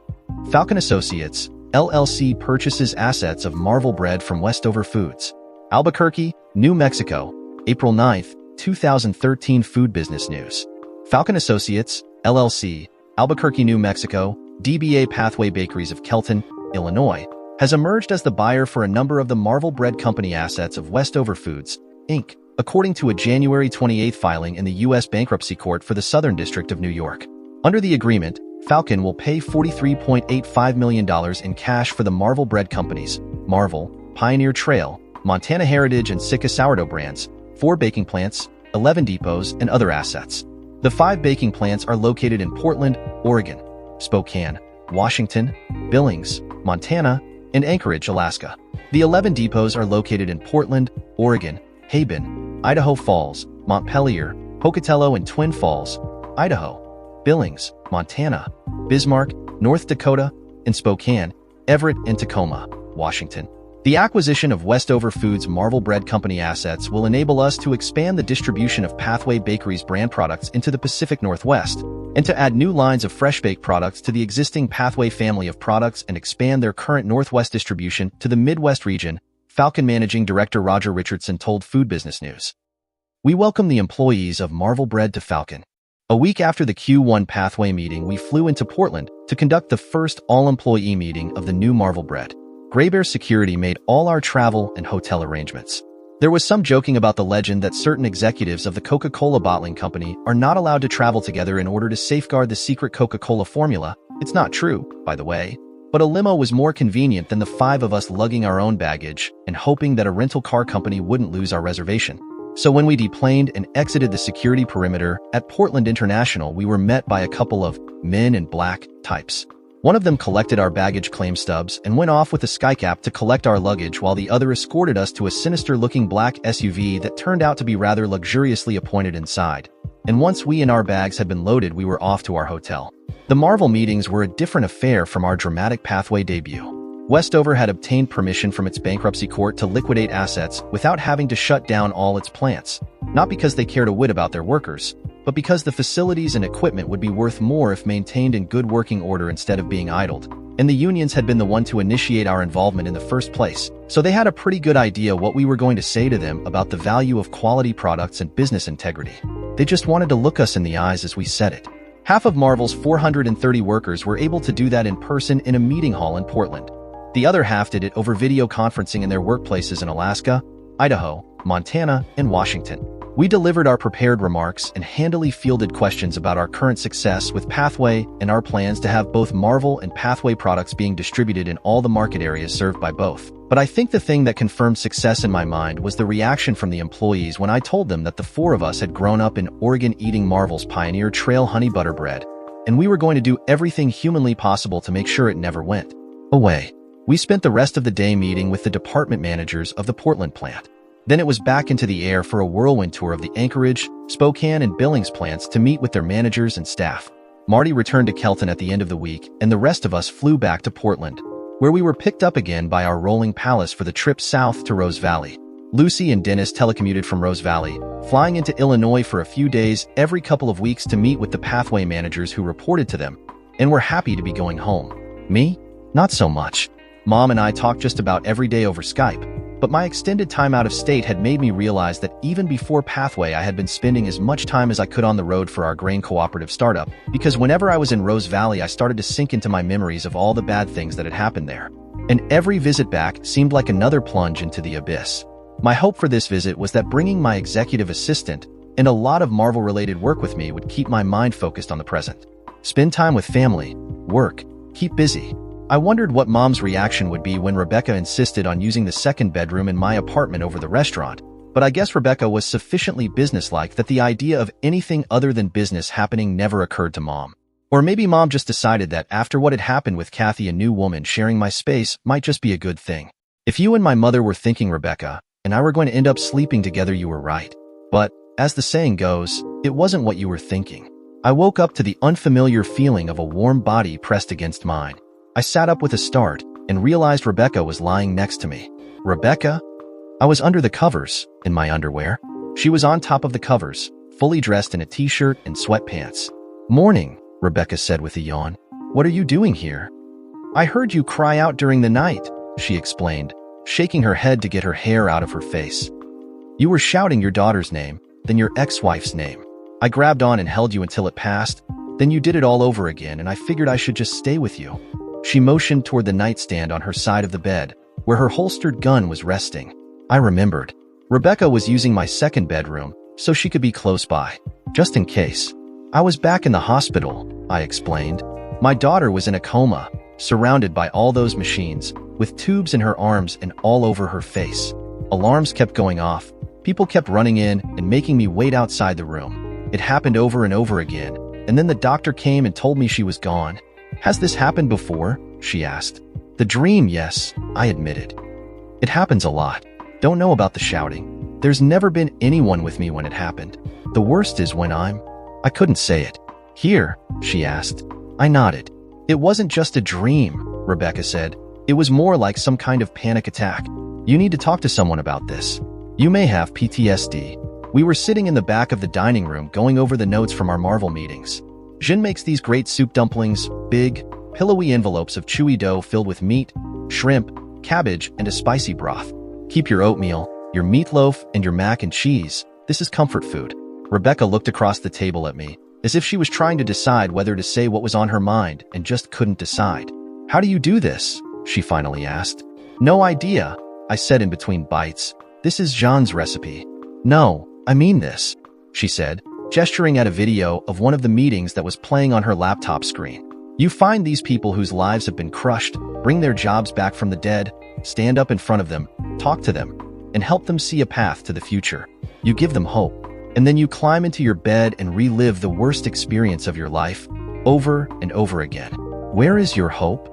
Falcon Associates, LLC purchases assets of Marvel Bread from Westover Foods. Albuquerque, New Mexico, April 9, 2013 Food Business News. Falcon Associates, LLC, Albuquerque, New Mexico, DBA Pathway Bakeries of Kelton, Illinois, has emerged as the buyer for a number of the Marvel Bread Company assets of Westover Foods, Inc., according to a January 28 filing in the U.S. Bankruptcy Court for the Southern District of New York. Under the agreement, Falcon will pay $43.85 million in cash for the Marvel Bread Companies, Marvel, Pioneer Trail, Montana Heritage and Sika Sourdough brands, 4 baking plants, 11 depots, and other assets. The 5 baking plants are located in Portland, Oregon, Spokane, Washington, Billings, Montana, and Anchorage, Alaska. The 11 depots are located in Portland, Oregon, Haben, Idaho Falls, Montpelier, Pocatello, and Twin Falls, Idaho, Billings, Montana, Bismarck, North Dakota, and Spokane, Everett, and Tacoma, Washington. The acquisition of Westover Foods Marvel Bread Company assets will enable us to expand the distribution of Pathway Bakery's brand products into the Pacific Northwest, and to add new lines of fresh baked products to the existing Pathway family of products and expand their current Northwest distribution to the Midwest region, Falcon Managing Director Roger Richardson told Food Business News. We welcome the employees of Marvel Bread to Falcon. A week after the Q1 Pathway meeting, we flew into Portland to conduct the first all-employee meeting of the new Marvel Bread. Gray Bear Security made all our travel and hotel arrangements. There was some joking about the legend that certain executives of the Coca-Cola bottling company are not allowed to travel together in order to safeguard the secret Coca-Cola formula. It's not true, by the way. But a limo was more convenient than the 5 of us lugging our own baggage and hoping that a rental car company wouldn't lose our reservation. So when we deplaned and exited the security perimeter at Portland International, we were met by a couple of men in black types. One of them collected our baggage claim stubs and went off with a skycap to collect our luggage, while the other escorted us to a sinister-looking black SUV that turned out to be rather luxuriously appointed inside. And once we and our bags had been loaded, we were off to our hotel. The Marvel meetings were a different affair from our dramatic Pathway debut. Westover had obtained permission from its bankruptcy court to liquidate assets without having to shut down all its plants, not because they cared a whit about their workers, but because the facilities and equipment would be worth more if maintained in good working order instead of being idled. And the unions had been the one to initiate our involvement in the first place, so they had a pretty good idea what we were going to say to them about the value of quality products and business integrity. They just wanted to look us in the eyes as we said it. Half of Marvel's 430 workers were able to do that in person in a meeting hall in Portland. The other half did it over video conferencing in their workplaces in Alaska, Idaho, Montana, and Washington. We delivered our prepared remarks and handily fielded questions about our current success with Pathway and our plans to have both Marvel and Pathway products being distributed in all the market areas served by both. But I think the thing that confirmed success in my mind was the reaction from the employees when I told them that the 4 of us had grown up in Oregon eating Marvel's Pioneer Trail honey butter bread, and we were going to do everything humanly possible to make sure it never went away. We spent the rest of the day meeting with the department managers of the Portland plant. Then it was back into the air for a whirlwind tour of the Anchorage, Spokane, and Billings plants to meet with their managers and staff. Marty returned to Kelton at the end of the week, and the rest of us flew back to Portland, where we were picked up again by our rolling palace for the trip south to Rose Valley. Lucy and Dennis telecommuted from Rose Valley, flying into Illinois for a few days every couple of weeks to meet with the Pathway managers who reported to them, and were happy to be going home. Me? Not so much. Mom and I talked just about every day over Skype, but my extended time out of state had made me realize that even before Pathway, I had been spending as much time as I could on the road for our grain cooperative startup, because whenever I was in Rose Valley, I started to sink into my memories of all the bad things that had happened there. And every visit back seemed like another plunge into the abyss. My hope for this visit was that bringing my executive assistant and a lot of Marvel-related work with me would keep my mind focused on the present. Spend time with family, work, keep busy. I wondered what Mom's reaction would be when Rebecca insisted on using the second bedroom in my apartment over the restaurant, but I guess Rebecca was sufficiently businesslike that the idea of anything other than business happening never occurred to Mom. Or maybe Mom just decided that after what had happened with Kathy, a new woman sharing my space might just be a good thing. If you and my mother were thinking Rebecca and I were going to end up sleeping together, you were right. But, as the saying goes, it wasn't what you were thinking. I woke up to the unfamiliar feeling of a warm body pressed against mine. I sat up with a start and realized Rebecca was lying next to me. Rebecca? I was under the covers, in my underwear. She was on top of the covers, fully dressed in a t-shirt and sweatpants. "Morning," Rebecca said with a yawn. "What are you doing here?" "I heard you cry out during the night," she explained, shaking her head to get her hair out of her face. "You were shouting your daughter's name, then your ex-wife's name. I grabbed on and held you until it passed. Then you did it all over again, and I figured I should just stay with you." She motioned toward the nightstand on her side of the bed, where her holstered gun was resting. I remembered. Rebecca was using my second bedroom, so she could be close by, just in case. "I was back in the hospital," I explained. "My daughter was in a coma, surrounded by all those machines, with tubes in her arms and all over her face. Alarms kept going off. People kept running in and making me wait outside the room. It happened over and over again, and then the doctor came and told me she was gone. Has this happened before? She asked. The dream, yes, I admitted. It happens a lot. Don't know about the shouting. There's never been anyone with me when it happened. The worst is when I couldn't say it. Here, she asked. I nodded. It wasn't just a dream, Rebecca said. It was more like some kind of panic attack. You need to talk to someone about this. You may have PTSD. We were sitting in the back of the dining room going over the notes from our Marvel meetings. Jin makes these great soup dumplings, big, pillowy envelopes of chewy dough filled with meat, shrimp, cabbage, and a spicy broth. Keep your oatmeal, your meatloaf, and your mac and cheese. This is comfort food. Rebecca looked across the table at me, as if she was trying to decide whether to say what was on her mind and just couldn't decide. How do you do this? She finally asked. No idea, I said in between bites. This is Jean's recipe. No, I mean this, she said, gesturing at a video of one of the meetings that was playing on her laptop screen. You find these people whose lives have been crushed, bring their jobs back from the dead, stand up in front of them, talk to them, and help them see a path to the future. You give them hope, and then you climb into your bed and relive the worst experience of your life, over and over again. Where is your hope?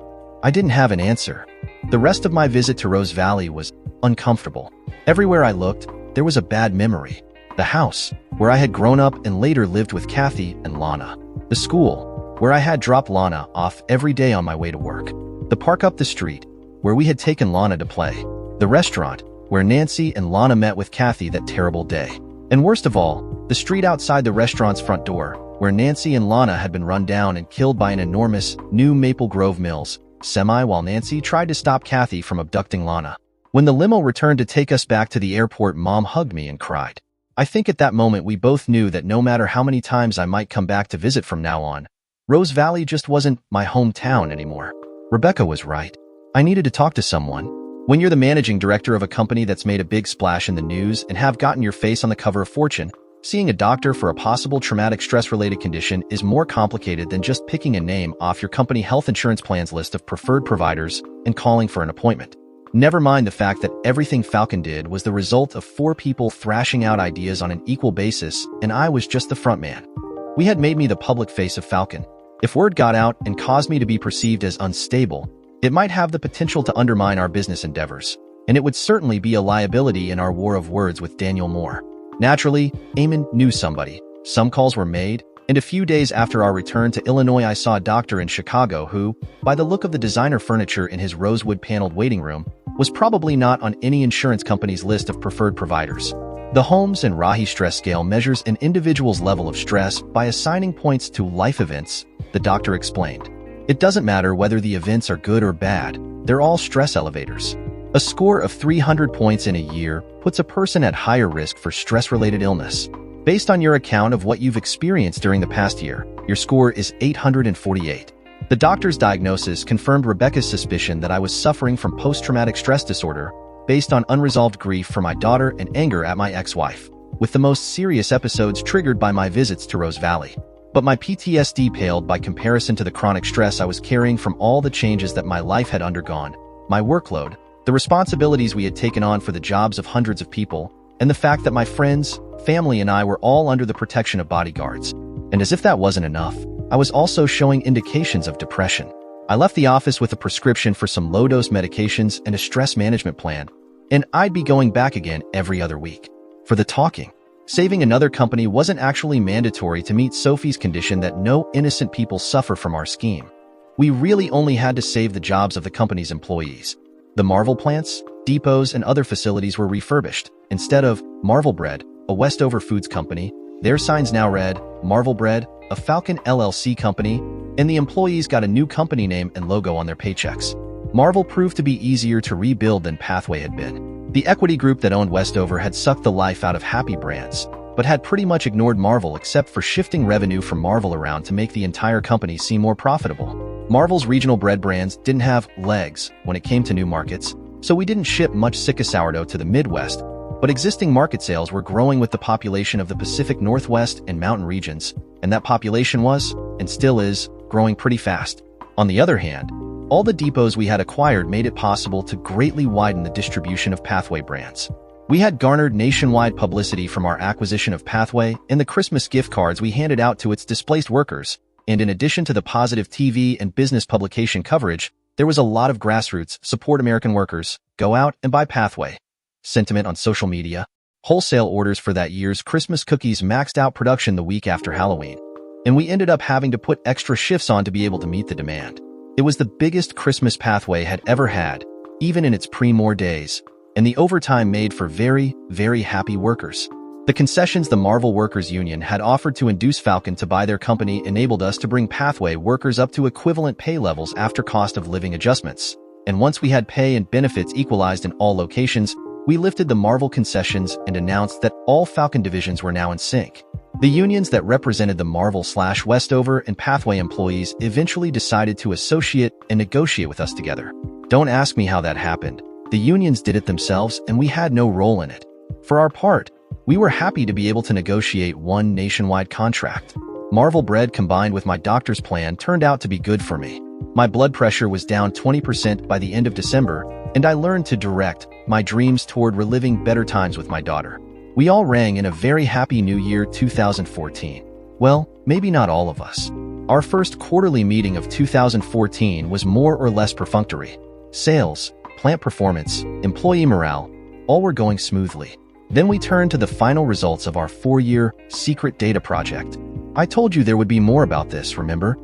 I didn't have an answer. The rest of my visit to Rose Valley was uncomfortable. Everywhere I looked, there was a bad memory. The house, where I had grown up and later lived with Kathy and Lana. The school, where I had dropped Lana off every day on my way to work. The park up the street, where we had taken Lana to play. The restaurant, where Nancy and Lana met with Kathy that terrible day. And worst of all, the street outside the restaurant's front door, where Nancy and Lana had been run down and killed by an enormous, new Maple Grove Mills semi while Nancy tried to stop Kathy from abducting Lana. When the limo returned to take us back to the airport, Mom hugged me and cried. I think at that moment we both knew that no matter how many times I might come back to visit from now on, Rose Valley just wasn't my hometown anymore. Rebecca was right. I needed to talk to someone. When you're the managing director of a company that's made a big splash in the news and have gotten your face on the cover of Fortune, seeing a doctor for a possible traumatic stress-related condition is more complicated than just picking a name off your company health insurance plan's list of preferred providers and calling for an appointment. Never mind the fact that everything Falcon did was the result of 4 people thrashing out ideas on an equal basis, and I was just the front man. We had made me the public face of Falcon. If word got out and caused me to be perceived as unstable, it might have the potential to undermine our business endeavors, and it would certainly be a liability in our war of words with Daniel Moore. Naturally, Eamon knew somebody. Some calls were made, and a few days after our return to Illinois I saw a doctor in Chicago who, by the look of the designer furniture in his rosewood-paneled waiting room, was probably not on any insurance company's list of preferred providers. The Holmes and Rahi stress scale measures an individual's level of stress by assigning points to life events, the doctor explained. It doesn't matter whether the events are good or bad, they're all stress elevators. A score of 300 points in a year puts a person at higher risk for stress-related illness. Based on your account of what you've experienced during the past year, your score is 848. The doctor's diagnosis confirmed Rebecca's suspicion that I was suffering from post-traumatic stress disorder based on unresolved grief for my daughter and anger at my ex-wife, with the most serious episodes triggered by my visits to Rose Valley. But my PTSD paled by comparison to the chronic stress I was carrying from all the changes that my life had undergone, my workload, the responsibilities we had taken on for the jobs of hundreds of people, and the fact that my friends, family, and I were all under the protection of bodyguards. And as if that wasn't enough, I was also showing indications of depression. I left the office with a prescription for some low-dose medications and a stress management plan, and I'd be going back again every other week. For the talking. Saving another company wasn't actually mandatory to meet Sophie's condition that no innocent people suffer from our scheme. We really only had to save the jobs of the company's employees. The Marvel plants, depots, and other facilities were refurbished. Instead of Marvel Bread, a Westover Foods company, their signs now read Marvel Bread, a Falcon LLC company, and the employees got a new company name and logo on their paychecks. Marvel proved to be easier to rebuild than Pathway had been. The equity group that owned Westover had sucked the life out of Happy Brands, but had pretty much ignored Marvel except for shifting revenue from Marvel around to make the entire company seem more profitable. Marvel's regional bread brands didn't have legs when it came to new markets, so we didn't ship much Sika sourdough to the Midwest, but existing market sales were growing with the population of the Pacific Northwest and mountain regions, and that population was, and still is, growing pretty fast. On the other hand, all the depots we had acquired made it possible to greatly widen the distribution of Pathway brands. We had garnered nationwide publicity from our acquisition of Pathway and the Christmas gift cards we handed out to its displaced workers, And in addition to the positive TV and business publication coverage, there was a lot of grassroots support American workers, go out and buy Pathway sentiment on social media. Wholesale orders for that year's Christmas cookies maxed out production the week after Halloween, and we ended up having to put extra shifts on to be able to meet the demand. It was the biggest Christmas Pathway had ever had, even in its pre-more days, and the overtime made for very, very happy workers. The concessions the Marvel Workers Union had offered to induce Falcon to buy their company enabled us to bring Pathway workers up to equivalent pay levels after cost of living adjustments. And once we had pay and benefits equalized in all locations, we lifted the Marvel concessions and announced that all Falcon divisions were now in sync. The unions that represented the Marvel/Westover and Pathway employees eventually decided to associate and negotiate with us together. Don't ask me how that happened. The unions did it themselves and we had no role in it. For our part, we were happy to be able to negotiate one nationwide contract. Marvel Bread combined with my doctor's plan turned out to be good for me. My blood pressure was down 20% by the end of December, and I learned to direct my dreams toward reliving better times with my daughter. We all rang in a very happy new year 2014. Well, maybe not all of us. Our first quarterly meeting of 2014 was more or less perfunctory. Sales, plant performance, employee morale, all were going smoothly. Then we turned to the final results of our 4-year secret data project. I told you there would be more about this, remember?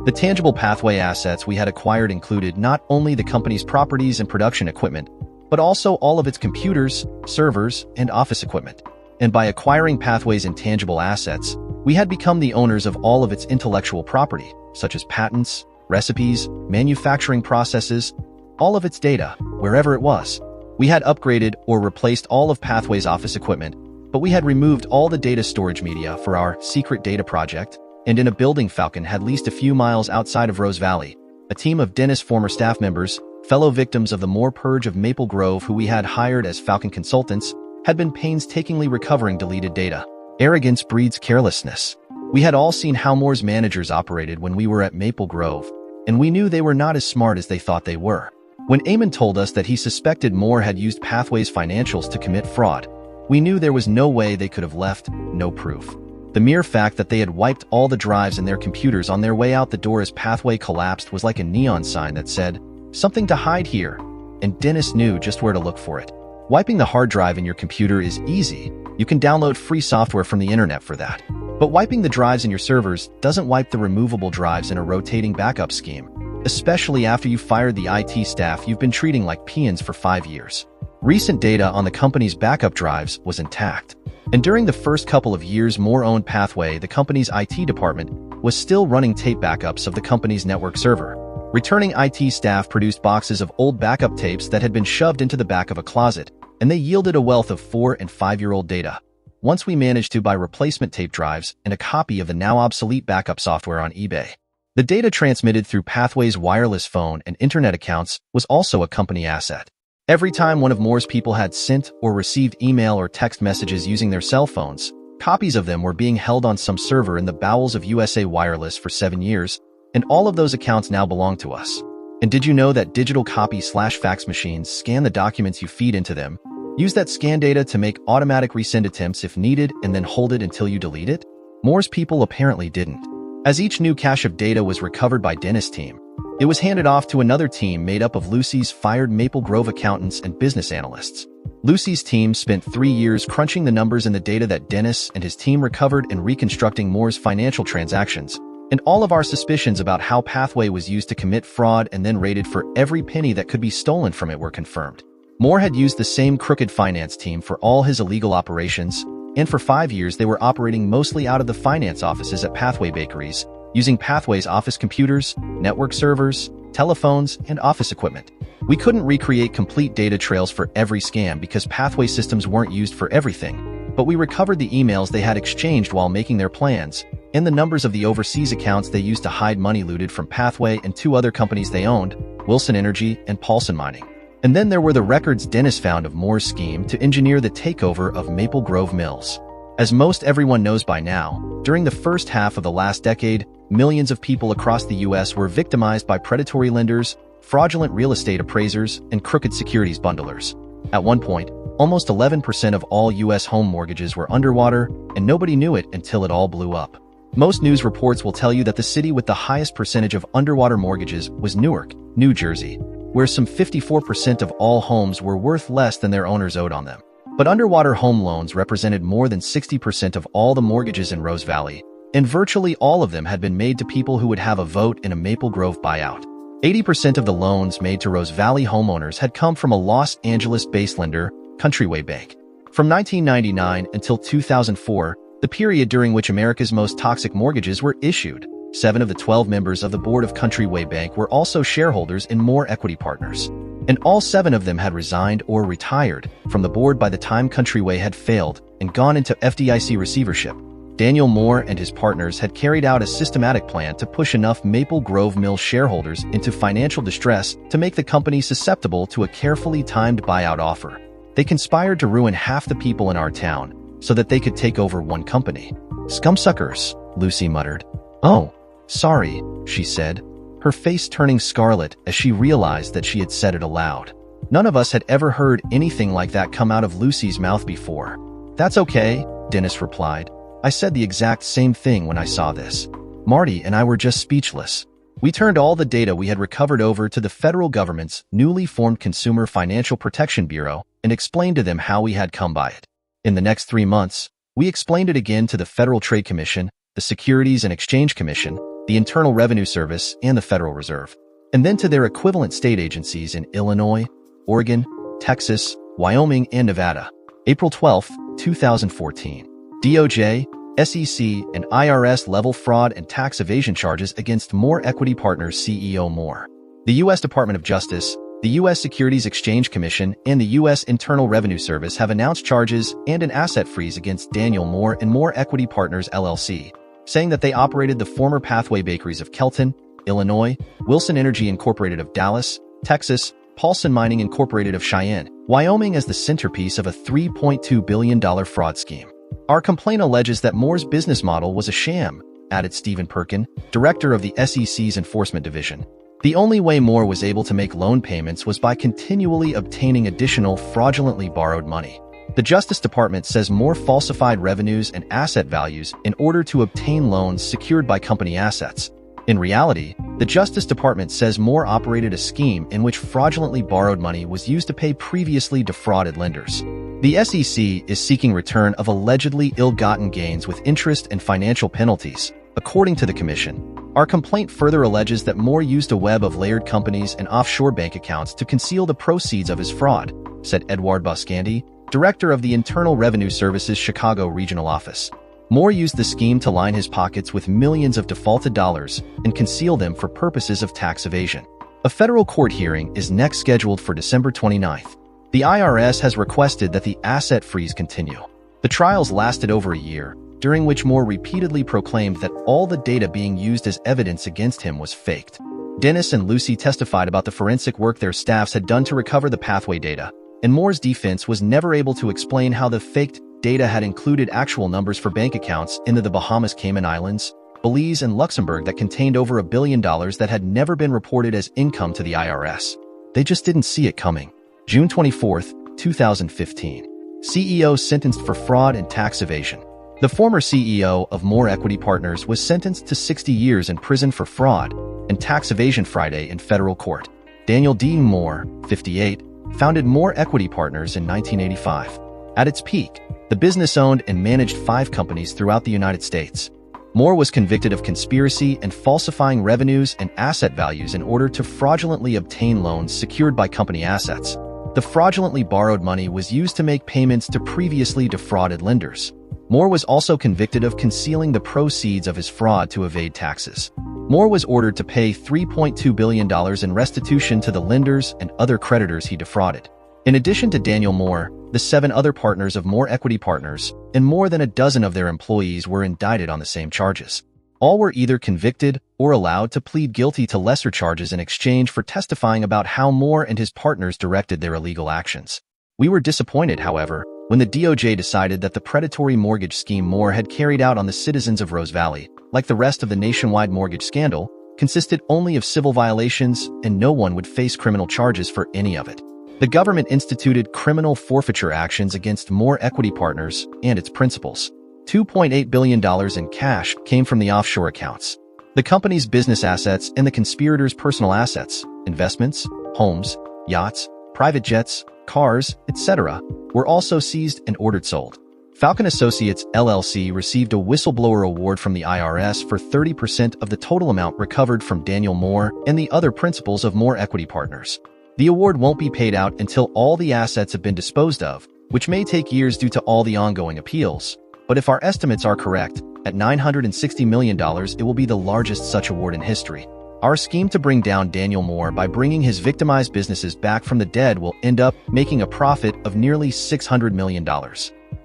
The tangible Pathway assets we had acquired included not only the company's properties and production equipment, but also all of its computers, servers, and office equipment. And by acquiring Pathway's intangible assets, we had become the owners of all of its intellectual property, such as patents, recipes, manufacturing processes, all of its data, wherever it was. We had upgraded or replaced all of Pathway's office equipment, but we had removed all the data storage media for our secret data project, and in a building Falcon had leased a few miles outside of Rose Valley, a team of Dennis' former staff members, fellow victims of the Moore purge of Maple Grove who we had hired as Falcon consultants, had been painstakingly recovering deleted data. Arrogance breeds carelessness. We had all seen how Moore's managers operated when we were at Maple Grove, and we knew they were not as smart as they thought they were. When Eamon told us that he suspected Moore had used Pathway's financials to commit fraud, we knew there was no way they could have left no proof. The mere fact that they had wiped all the drives in their computers on their way out the door as Pathway collapsed was like a neon sign that said, "Something to hide here," and Dennis knew just where to look for it. Wiping the hard drive in your computer is easy. You can download free software from the internet for that. But wiping the drives in your servers doesn't wipe the removable drives in a rotating backup scheme, especially after you fired the IT staff you've been treating like peons for 5 years. Recent data on the company's backup drives was intact. And during the first couple of years Moore owned Pathway, the company's IT department was still running tape backups of the company's network server. Returning IT staff produced boxes of old backup tapes that had been shoved into the back of a closet, and they yielded a wealth of 4- and 5-year-old data. Once we managed to buy replacement tape drives and a copy of the now obsolete backup software on eBay. The data transmitted through Pathway's wireless phone and internet accounts was also a company asset. Every time one of Moore's people had sent or received email or text messages using their cell phones, copies of them were being held on some server in the bowels of USA Wireless for 7 years, and all of those accounts now belong to us. And did you know that digital copy/fax machines scan the documents you feed into them, use that scan data to make automatic resend attempts if needed, and then hold it until you delete it? Moore's people apparently didn't. As each new cache of data was recovered by Dennis' team, it was handed off to another team made up of Lucy's fired Maple Grove accountants and business analysts. Lucy's team spent 3 years crunching the numbers in the data that Dennis and his team recovered and reconstructing Moore's financial transactions, and all of our suspicions about how Pathway was used to commit fraud and then raided for every penny that could be stolen from it were confirmed. Moore had used the same crooked finance team for all his illegal operations, and for 5 years they were operating mostly out of the finance offices at Pathway Bakeries, using Pathway's office computers, network servers, telephones, and office equipment. We couldn't recreate complete data trails for every scam because Pathway systems weren't used for everything, but we recovered the emails they had exchanged while making their plans, and the numbers of the overseas accounts they used to hide money looted from Pathway and 2 other companies they owned, Wilson Energy and Paulson Mining. And then there were the records Dennis found of Moore's scheme to engineer the takeover of Maple Grove Mills. As most everyone knows by now, during the first half of the last decade, millions of people across the U.S. were victimized by predatory lenders, fraudulent real estate appraisers, and crooked securities bundlers. At one point, almost 11% of all U.S. home mortgages were underwater, and nobody knew it until it all blew up. Most news reports will tell you that the city with the highest percentage of underwater mortgages was Newark, New Jersey, where some 54% of all homes were worth less than their owners owed on them. But underwater home loans represented more than 60% of all the mortgages in Rose Valley, and virtually all of them had been made to people who would have a vote in a Maple Grove buyout. 80% of the loans made to Rose Valley homeowners had come from a Los Angeles-based lender, Countryway Bank. From 1999 until 2004, the period during which America's most toxic mortgages were issued, 7 of the 12 members of the board of Countryway Bank were also shareholders in More Equity Partners, and all 7 of them had resigned or retired from the board by the time Countryway had failed and gone into FDIC receivership. Daniel Moore and his partners had carried out a systematic plan to push enough Maple Grove Mill shareholders into financial distress to make the company susceptible to a carefully timed buyout offer. They conspired to ruin half the people in our town so that they could take over one company. "Scumsuckers," Lucy muttered. "Oh, sorry," she said, her face turning scarlet as she realized that she had said it aloud. None of us had ever heard anything like that come out of Lucy's mouth before. "That's okay," Dennis replied. "I said the exact same thing when I saw this." Marty and I were just speechless. We turned all the data we had recovered over to the federal government's newly formed Consumer Financial Protection Bureau and explained to them how we had come by it. In the next 3 months, we explained it again to the Federal Trade Commission, the Securities and Exchange Commission, the Internal Revenue Service, and the Federal Reserve, and then to their equivalent state agencies in Illinois, Oregon, Texas, Wyoming, and Nevada. April 12, 2014. DOJ, SEC, and IRS level fraud and tax evasion charges against More Equity Partners CEO Moore. The U.S. Department of Justice, the U.S. Securities Exchange Commission, and the U.S. Internal Revenue Service have announced charges and an asset freeze against Daniel Moore and More Equity Partners LLC, saying that they operated the former Pathway Bakeries of Kelton, Illinois, Wilson Energy Incorporated of Dallas, Texas, Paulson Mining Incorporated of Cheyenne, Wyoming as the centerpiece of a $3.2 billion fraud scheme. "Our complaint alleges that Moore's business model was a sham," added Stephen Perkin, director of the SEC's Enforcement Division. "The only way Moore was able to make loan payments was by continually obtaining additional fraudulently borrowed money." The Justice Department says Moore falsified revenues and asset values in order to obtain loans secured by company assets. In reality, the Justice Department says Moore operated a scheme in which fraudulently borrowed money was used to pay previously defrauded lenders. The SEC is seeking return of allegedly ill-gotten gains with interest and financial penalties, according to the Commission. "Our complaint further alleges that Moore used a web of layered companies and offshore bank accounts to conceal the proceeds of his fraud," said Edward Buscandi, director of the Internal Revenue Service's Chicago Regional Office. Moore used the scheme to line his pockets with millions of defaulted dollars and conceal them for purposes of tax evasion. A federal court hearing is next scheduled for December 29th. The IRS has requested that the asset freeze continue. The trials lasted over a year, during which Moore repeatedly proclaimed that all the data being used as evidence against him was faked. Dennis and Lucy testified about the forensic work their staffs had done to recover the Pathway data, and Moore's defense was never able to explain how the faked data had included actual numbers for bank accounts in the Bahamas, Cayman Islands, Belize, and Luxembourg that contained over $1 billion that had never been reported as income to the IRS. They just didn't see it coming. June 24, 2015. CEO sentenced for fraud and tax evasion. The former CEO of More Equity Partners was sentenced to 60 years in prison for fraud and tax evasion Friday in federal court. Daniel D. Moore, 58, founded More Equity Partners in 1985. At its peak, the business owned and managed 5 companies throughout the United States. Moore was convicted of conspiracy and falsifying revenues and asset values in order to fraudulently obtain loans secured by company assets. The fraudulently borrowed money was used to make payments to previously defrauded lenders. Moore was also convicted of concealing the proceeds of his fraud to evade taxes. Moore was ordered to pay $3.2 billion in restitution to the lenders and other creditors he defrauded. In addition to Daniel Moore, the 7 other partners of More Equity Partners and more than a dozen of their employees were indicted on the same charges. All were either convicted or allowed to plead guilty to lesser charges in exchange for testifying about how Moore and his partners directed their illegal actions. We were disappointed, however, when the DOJ decided that the predatory mortgage scheme Moore had carried out on the citizens of Rose Valley, like the rest of the nationwide mortgage scandal, consisted only of civil violations and no one would face criminal charges for any of it. The government instituted criminal forfeiture actions against More Equity Partners and its principals. $2.8 billion in cash came from the offshore accounts. The company's business assets and the conspirators' personal assets, investments, homes, yachts, private jets, cars, etc., were also seized and ordered sold. Falcon Associates LLC received a whistleblower award from the IRS for 30% of the total amount recovered from Daniel Moore and the other principals of Moore Equity Partners. The award won't be paid out until all the assets have been disposed of, which may take years due to all the ongoing appeals. But if our estimates are correct, at $960 million, it will be the largest such award in history. Our scheme to bring down Daniel Moore by bringing his victimized businesses back from the dead will end up making a profit of nearly $600 million.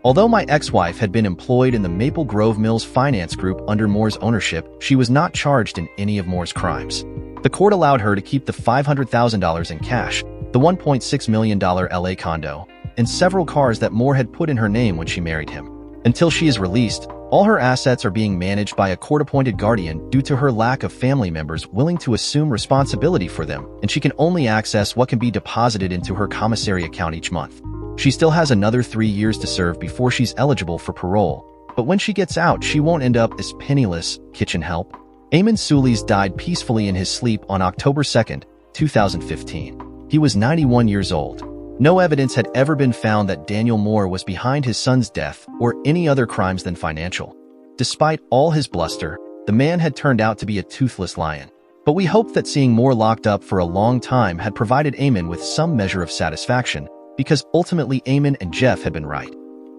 Although my ex-wife had been employed in the Maple Grove Mills Finance Group under Moore's ownership, she was not charged in any of Moore's crimes. The court allowed her to keep the $500,000 in cash, the $1.6 million LA condo, and several cars that Moore had put in her name when she married him. Until she is released, all her assets are being managed by a court-appointed guardian due to her lack of family members willing to assume responsibility for them, and she can only access what can be deposited into her commissary account each month. She still has another 3 years to serve before she's eligible for parole, but when she gets out, she won't end up as penniless kitchen help. Eamon Solis died peacefully in his sleep on October 2, 2015. He was 91 years old. No evidence had ever been found that Daniel Moore was behind his son's death or any other crimes than financial. Despite all his bluster, the man had turned out to be a toothless lion. But we hoped that seeing Moore locked up for a long time had provided Eamon with some measure of satisfaction, because ultimately Eamon and Jeff had been right.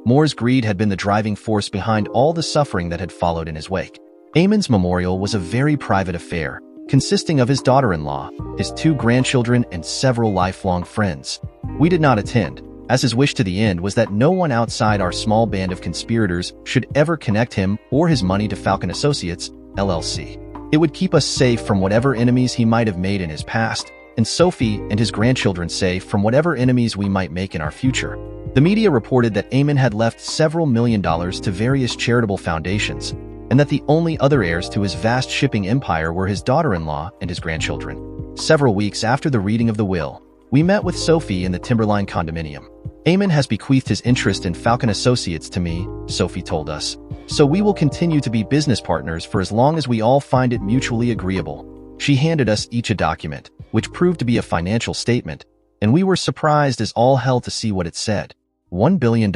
Moore's greed had been the driving force behind all the suffering that had followed in his wake. Eamon's memorial was a very private affair, consisting of his daughter-in-law, his 2 grandchildren, and several lifelong friends. We did not attend, as his wish to the end was that no one outside our small band of conspirators should ever connect him or his money to Falcon Associates, LLC. It would keep us safe from whatever enemies he might have made in his past, and Sophie and his grandchildren safe from whatever enemies we might make in our future. The media reported that Eamon had left several $1 million to various charitable foundations, and that the only other heirs to his vast shipping empire were his daughter-in-law and his grandchildren. Several weeks after the reading of the will, we met with Sophie in the Timberline condominium. Eamon has bequeathed his interest in Falcon Associates to me, Sophie told us, so we will continue to be business partners for as long as we all find it mutually agreeable. She handed us each a document, which proved to be a financial statement, and we were surprised as all hell to see what it said. $1 billion?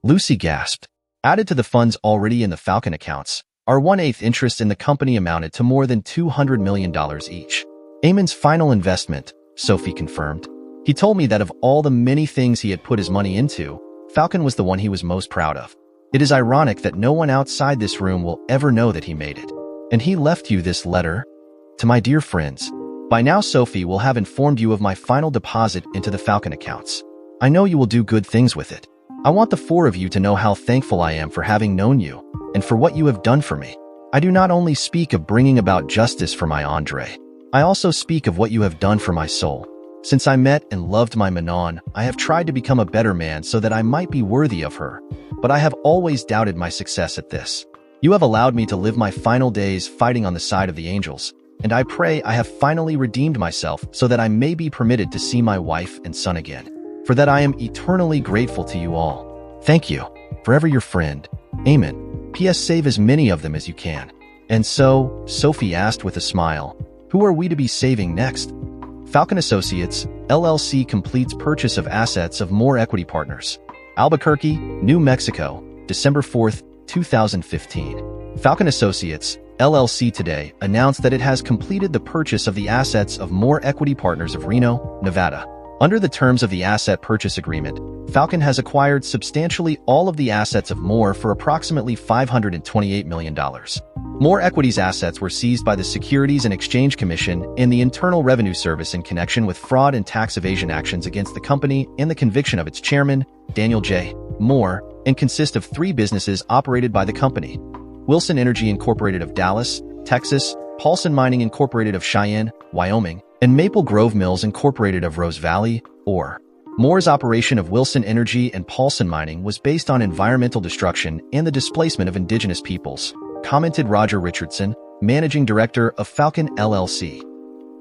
Lucy gasped. Added to the funds already in the Falcon accounts, our 1/8 interest in the company amounted to more than $200 million each. Eamon's final investment, Sophie confirmed. He told me that of all the many things he had put his money into, Falcon was the one he was most proud of. It is ironic that no one outside this room will ever know that he made it. And he left you this letter? To my dear friends, by now Sophie will have informed you of my final deposit into the Falcon accounts. I know you will do good things with it. I want the 4 of you to know how thankful I am for having known you, and for what you have done for me. I do not only speak of bringing about justice for my Andre. I also speak of what you have done for my soul. Since I met and loved my Manon, I have tried to become a better man so that I might be worthy of her, but I have always doubted my success at this. You have allowed me to live my final days fighting on the side of the angels, and I pray I have finally redeemed myself so that I may be permitted to see my wife and son again. For that I am eternally grateful to you all. Thank you. Forever your friend, Eamon. P.S. Save as many of them as you can. And so, Sophie asked with a smile, who are we to be saving next? Falcon Associates, LLC completes purchase of assets of Moore Equity Partners. Albuquerque, New Mexico, December 4, 2015. Falcon Associates, LLC today announced that it has completed the purchase of the assets of Moore Equity Partners of Reno, Nevada. Under the terms of the asset purchase agreement, Falcon has acquired substantially all of the assets of Moore for approximately $528 million. Moore Equity's assets were seized by the Securities and Exchange Commission and the Internal Revenue Service in connection with fraud and tax evasion actions against the company and the conviction of its chairman, Daniel J. Moore, and consist of 3 businesses operated by the company: Wilson Energy Incorporated of Dallas, Texas, Paulson Mining Incorporated of Cheyenne, Wyoming, and Maple Grove Mills Incorporated of Rose Valley, or. Moore's operation of Wilson Energy and Paulson Mining was based on environmental destruction and the displacement of indigenous peoples, commented Roger Richardson, managing director of Falcon LLC.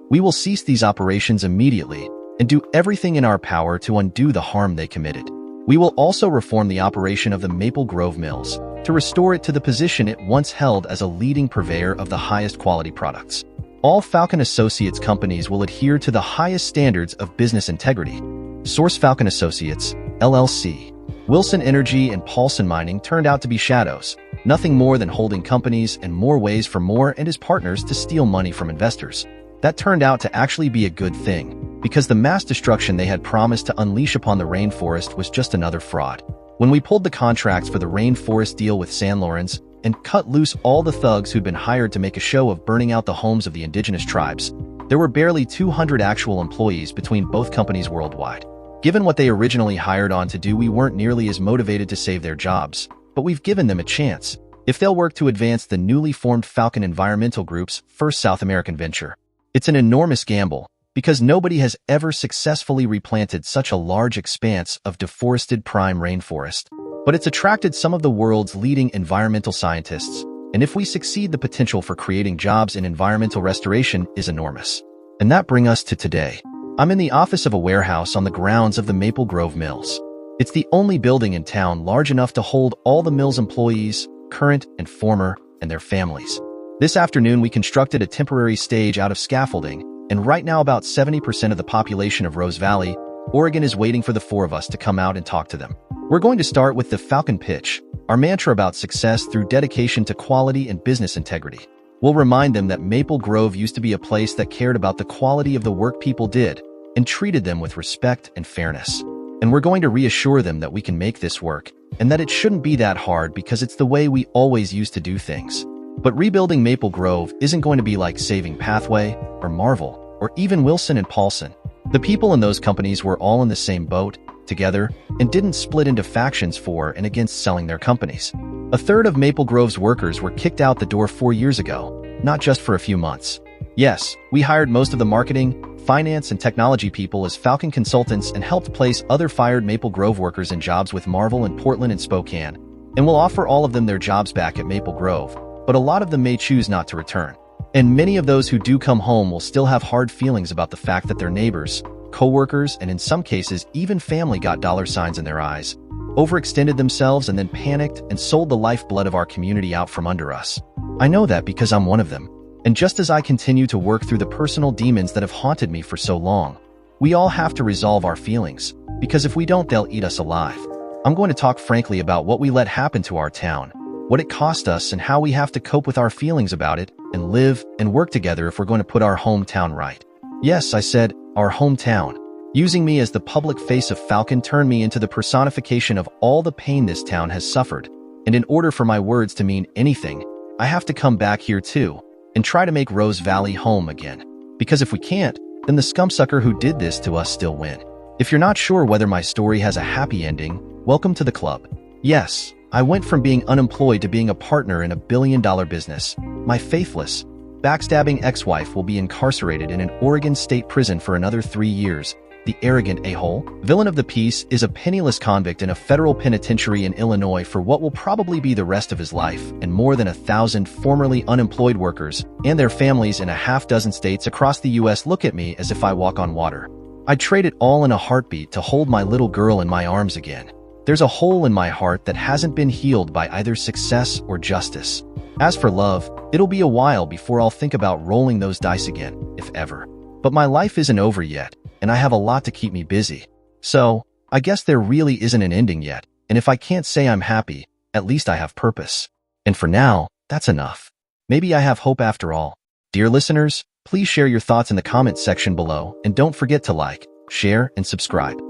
We will cease these operations immediately and do everything in our power to undo the harm they committed. We will also reform the operation of the Maple Grove Mills to restore it to the position it once held as a leading purveyor of the highest quality products. All Falcon Associates companies will adhere to the highest standards of business integrity. Source: Falcon Associates, LLC. Wilson Energy and Paulson Mining turned out to be shadows, nothing more than holding companies and more ways for Moore and his partners to steal money from investors. That turned out to actually be a good thing, because the mass destruction they had promised to unleash upon the rainforest was just another fraud. When we pulled the contracts for the rainforest deal with San Lawrence and cut loose all the thugs who'd been hired to make a show of burning out the homes of the indigenous tribes, there were barely 200 actual employees between both companies worldwide. Given what they originally hired on to do, we weren't nearly as motivated to save their jobs, but we've given them a chance, if they'll work to advance the newly formed Falcon Environmental Group's first South American venture. It's an enormous gamble, because nobody has ever successfully replanted such a large expanse of deforested prime rainforest. But it's attracted some of the world's leading environmental scientists, and if we succeed, the potential for creating jobs in environmental restoration is enormous. And that brings us to today. I'm in the office of a warehouse on the grounds of the Maple Grove Mills. It's the only building in town large enough to hold all the mill's employees, current and former, and their families. This afternoon, we constructed a temporary stage out of scaffolding, and right now about 70% of the population of Rose Valley, Oregon is waiting for the four of us to come out and talk to them. We're going to start with the Falcon Pitch, our mantra about success through dedication to quality and business integrity. We'll remind them that Maple Grove used to be a place that cared about the quality of the work people did and treated them with respect and fairness. And we're going to reassure them that we can make this work and that it shouldn't be that hard because it's the way we always used to do things. But rebuilding Maple Grove isn't going to be like saving Pathway or Marvel or even Wilson and Paulson. The people in those companies were all in the same boat, together, and didn't split into factions for and against selling their companies. A third of Maple Grove's workers were kicked out the door 4 years ago, not just for a few months. Yes, we hired most of the marketing, finance, and technology people as Falcon consultants and helped place other fired Maple Grove workers in jobs with Marvel in Portland and Spokane, and we'll offer all of them their jobs back at Maple Grove, but a lot of them may choose not to return. And many of those who do come home will still have hard feelings about the fact that their neighbors, co-workers, and in some cases even family got dollar signs in their eyes, overextended themselves, and then panicked and sold the lifeblood of our community out from under us. I know that because I'm one of them. And just as I continue to work through the personal demons that have haunted me for so long, we all have to resolve our feelings, because if we don't, they'll eat us alive. I'm going to talk frankly about what we let happen to our town, what it cost us, and how we have to cope with our feelings about it and live and work together if we're going to put our hometown right. Yes, I said our hometown. Using me as the public face of Falcon turned me into the personification of all the pain this town has suffered. And in order for my words to mean anything, I have to come back here too and try to make Rose Valley home again. Because if we can't, then the scumsucker who did this to us still win. If you're not sure whether my story has a happy ending, welcome to the club. Yes, I went from being unemployed to being a partner in a billion-dollar business. My faithless, backstabbing ex-wife will be incarcerated in an Oregon state prison for another 3 years. The arrogant a-hole villain of the piece is a penniless convict in a federal penitentiary in Illinois for what will probably be the rest of his life, and more than 1,000 formerly unemployed workers and their families in a half-dozen states across the U.S. look at me as if I walk on water. I'd trade it all in a heartbeat to hold my little girl in my arms again. There's a hole in my heart that hasn't been healed by either success or justice. As for love, it'll be a while before I'll think about rolling those dice again, if ever. But my life isn't over yet, and I have a lot to keep me busy. So, I guess there really isn't an ending yet, and if I can't say I'm happy, at least I have purpose. And for now, that's enough. Maybe I have hope after all. Dear listeners, please share your thoughts in the comments section below, and don't forget to like, share, and subscribe.